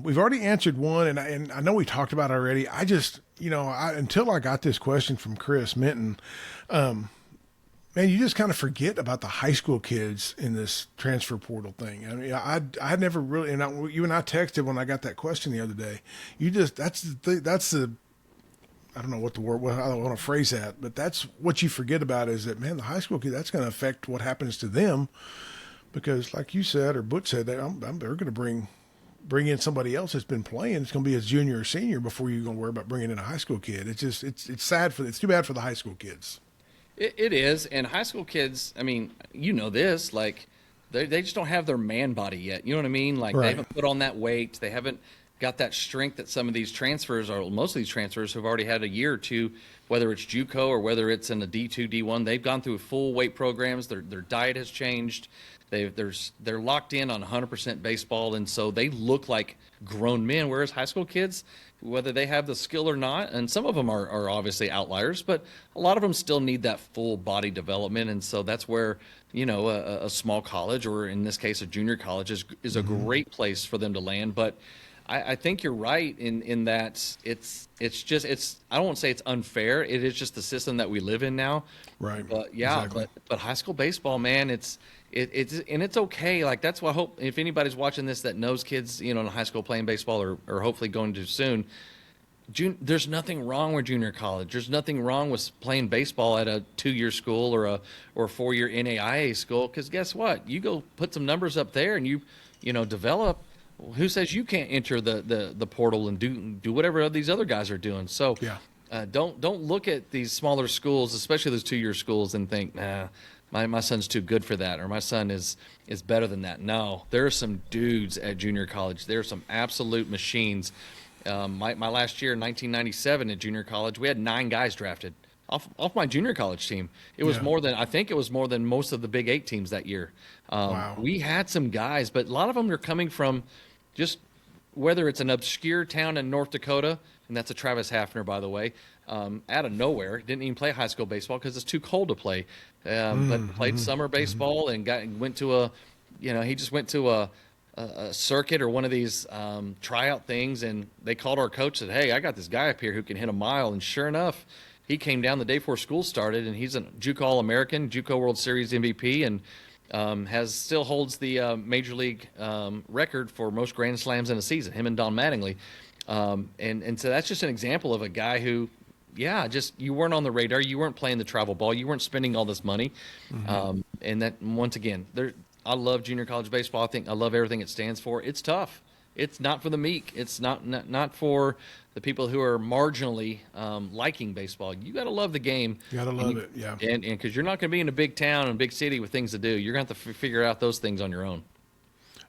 we've already answered one, and I know we talked about it already. I just until I got this question from Chris Minton, man, you just kind of forget about the high school kids in this transfer portal thing. I mean, I never really, and you and I texted when I got that question the other day. That's the I don't know what the word, I don't want to phrase that, but that's what you forget about is that, man, the high school kid, that's going to affect what happens to them because like you said, or Butch said, they're going to bring in somebody else that's been playing. It's going to be a junior or senior before you're going to worry about bringing in a high school kid. It's just, it's sad it's too bad for the high school kids. It is. And high school kids, I mean, this, like they just don't have their man body yet. You know what I mean? Like They haven't put on that weight. They haven't got that strength that some of these transfers, or most of these transfers, have already had a year or two, whether it's JUCO or whether it's in the D2, D1. They've gone through full weight programs. Their diet has changed. They're locked in on 100% baseball, and so they look like grown men, whereas high school kids, whether they have the skill or not, and some of them are obviously outliers, but a lot of them still need that full body development, and so that's where a small college, or in this case a junior college, is a great place for them to land. But I think you're right in that it's I don't want to say it's unfair. It is just the system that we live in now. Right. But exactly. but high school baseball, man, it's okay. Like that's why I hope if anybody's watching this that knows kids, in high school playing baseball or hopefully going to soon, there's nothing wrong with junior college. There's nothing wrong with playing baseball at a 2-year school or a 4-year NAIA school. Because guess what? You go put some numbers up there and you develop. Who says you can't enter the portal and do whatever these other guys are doing? So don't look at these smaller schools, especially those 2-year schools, and think, nah, my son's too good for that, or my son is better than that. No, there are some dudes at junior college. There are some absolute machines. My last year in 1997 at junior college, we had 9 guys drafted off my junior college team. It was more than most of the Big 8 teams that year. Wow. We had some guys, but a lot of them are coming from just whether it's an obscure town in North Dakota, and that's a Travis Hafner, by the way, out of nowhere. Didn't even play high school baseball because it's too cold to play. But played summer baseball and went to he just went to a circuit or one of these tryout things, and they called our coach and said, "Hey, I got this guy up here who can hit a mile." And sure enough, he came down the day before school started, and he's a JUCO All-American, JUCO World Series MVP, and still holds the major league record for most grand slams in a season. Him and Don Mattingly, and so that's just an example of a guy who, just you weren't on the radar, you weren't playing the travel ball, you weren't spending all this money, and that once again, I love junior college baseball. I love everything it stands for. It's tough. It's not for the meek. It's not for the people who are marginally liking baseball. You got to love the game. You got to love it, yeah. And because you're not going to be in a big town and a big city with things to do. You're going to have to figure out those things on your own.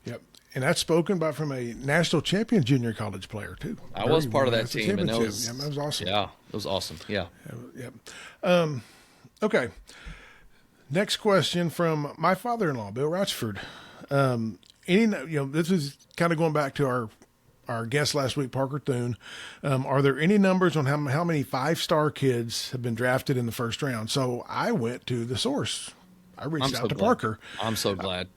Yep. And that's spoken by from a national champion junior college player, too. I was part of that team. And that was awesome. Yeah, it was awesome. Yeah. Yep. Okay. Next question from my father-in-law, Bill Rochford. This is kind of going back to our guest last week, Parker Thune. Are there any numbers on how many 5-star kids have been drafted in the first round? So I went to the source. I reached out to Parker. I'm so glad.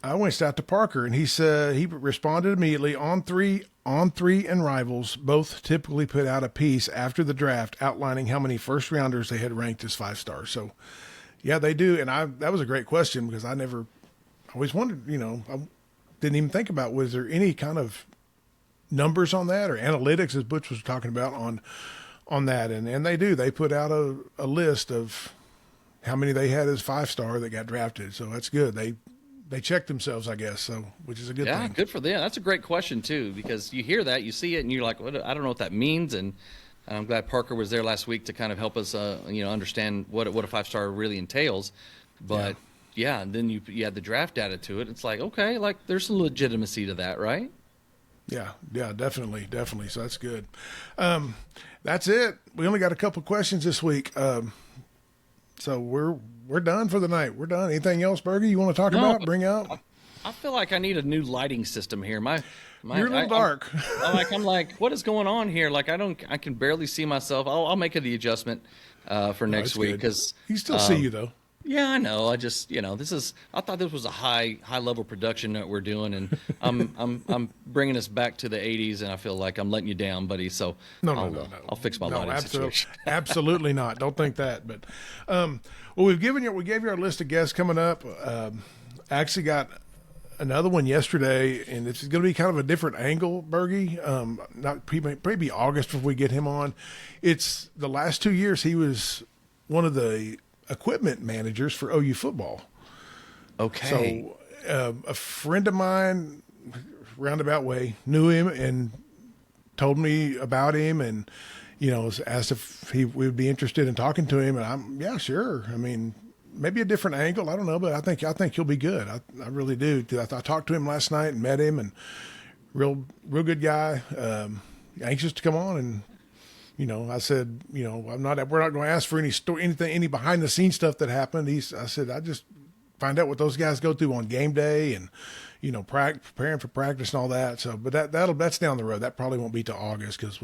I reached out to Parker, and he said he responded immediately. On three and Rivals both typically put out a piece after the draft outlining how many first rounders they had ranked as 5-stars. So, yeah, they do. And that was a great question because I always wondered, I didn't even think about, was there any kind of numbers on that or analytics, as Butch was talking about, on that. And they do. They put out a list of how many they had as 5-star that got drafted. So that's good. They checked themselves, I guess, which is a good thing. Yeah, good for them. That's a great question, too, because you hear that, you see it, and you're like, I don't know what that means. And I'm glad Parker was there last week to kind of help us, understand what a 5-star really entails. But, and then you add the draft data to it. It's like, okay, there's some legitimacy to that, right? Yeah, definitely. So that's good. That's it. We only got a couple questions this week. So we're done for the night. We're done. Anything else, Bergie, you want to talk about, bring out? I feel like I need a new lighting system here. You're a little dark. I'm like, what is going on here? I can barely see myself. I'll make the adjustment for next week because you still see you though. Yeah, I know. I just, I thought this was a high level production that we're doing, and I'm bringing us back to the '80s, and I feel like I'm letting you down, buddy. So no. I'll fix my lighting situation. Absolutely not. Don't think that. But we gave you our list of guests coming up. Actually got another one yesterday, and it's going to be kind of a different angle, Bergie. Maybe August before we get him on. It's the last 2 years he was one of the equipment managers for OU football. Okay. So a friend of mine, roundabout way, knew him and told me about him, and asked if we would be interested in talking to him. And sure. I mean, maybe a different angle. I don't know, but I think he'll be good. I really do. I talked to him last night and met him, and real good guy. Anxious to come on, and I said, we're not going to ask for any behind the scenes stuff that happened. I said, I just find out what those guys go through on game day and, preparing for practice and all that. So, but that's down the road. That probably won't be till August because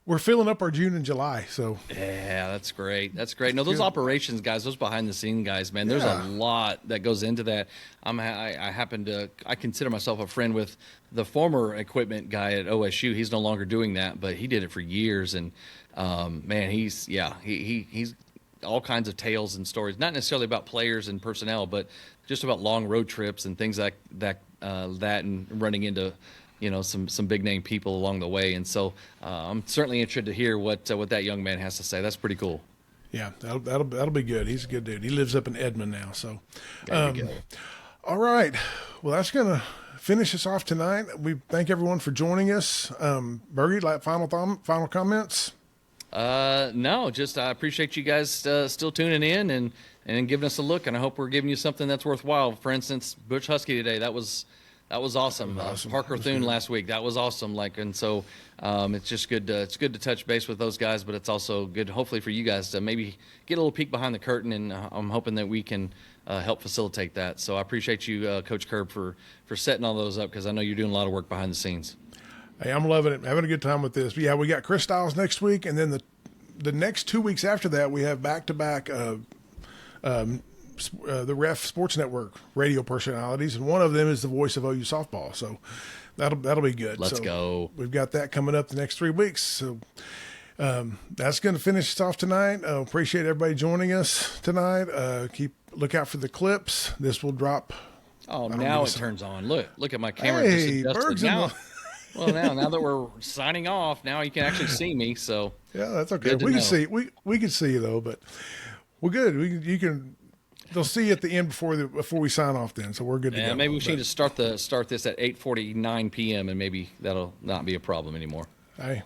we're filling up our June and July. So yeah, that's great. That's great. No, those operations guys, those behind the scene guys, man, there's a lot that goes into that. I consider myself a friend with the former equipment guy at OSU. He's no longer doing that, but he did it for years. And man, he's all kinds of tales and stories, not necessarily about players and personnel, but just about long road trips and things like that, and running into some big name people along the way. And so I'm certainly interested to hear what that young man has to say. That's pretty cool. Yeah, that'll be good. He's a good dude. He lives up in Edmond now. So, all right. Well, that's going to finish us off tonight. We thank everyone for joining us. Bergie, final comments? No, just I appreciate you guys still tuning in and giving us a look. And I hope we're giving you something that's worthwhile. For instance, Butch Huskey today. That was awesome. Parker Thune last week. That was awesome. And so it's just good. It's good to touch base with those guys, but it's also good, hopefully, for you guys to maybe get a little peek behind the curtain. And I'm hoping that we can help facilitate that. So I appreciate you, Coach Kirb, for setting all those up because I know you're doing a lot of work behind the scenes. Hey, I'm loving it. Having a good time with this. But yeah, we got Chris Styles next week, and then the next 2 weeks after that, we have back-to-back the Ref Sports Network radio personalities, and one of them is the voice of OU softball. So that'll be good. Let's go. We've got that coming up the next 3 weeks. So that's going to finish us off tonight. Appreciate everybody joining us tonight. Look out for the clips. This will drop. Oh, now it turns on. Look at my camera. Hey, Berg's now. Well, now that we're signing off, now you can actually see me. So yeah, that's okay. We can see we can see you though, but we're good. They'll see you at the end before we sign off. Then, so we're good to go. Maybe we should just start this at 8:49 p.m. and maybe that'll not be a problem anymore. Hey,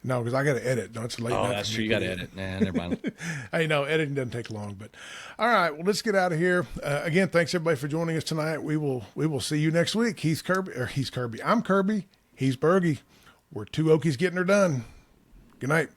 no, because I got to edit. No, it's late. Oh, that's true. You got to edit. Nah, never mind. Hey, no, editing doesn't take long. But all right, well, let's get out of here. Again, thanks everybody for joining us tonight. We will see you next week. He's Kirby. I'm Kirby. He's Bergie. We're two Okies getting her done. Good night.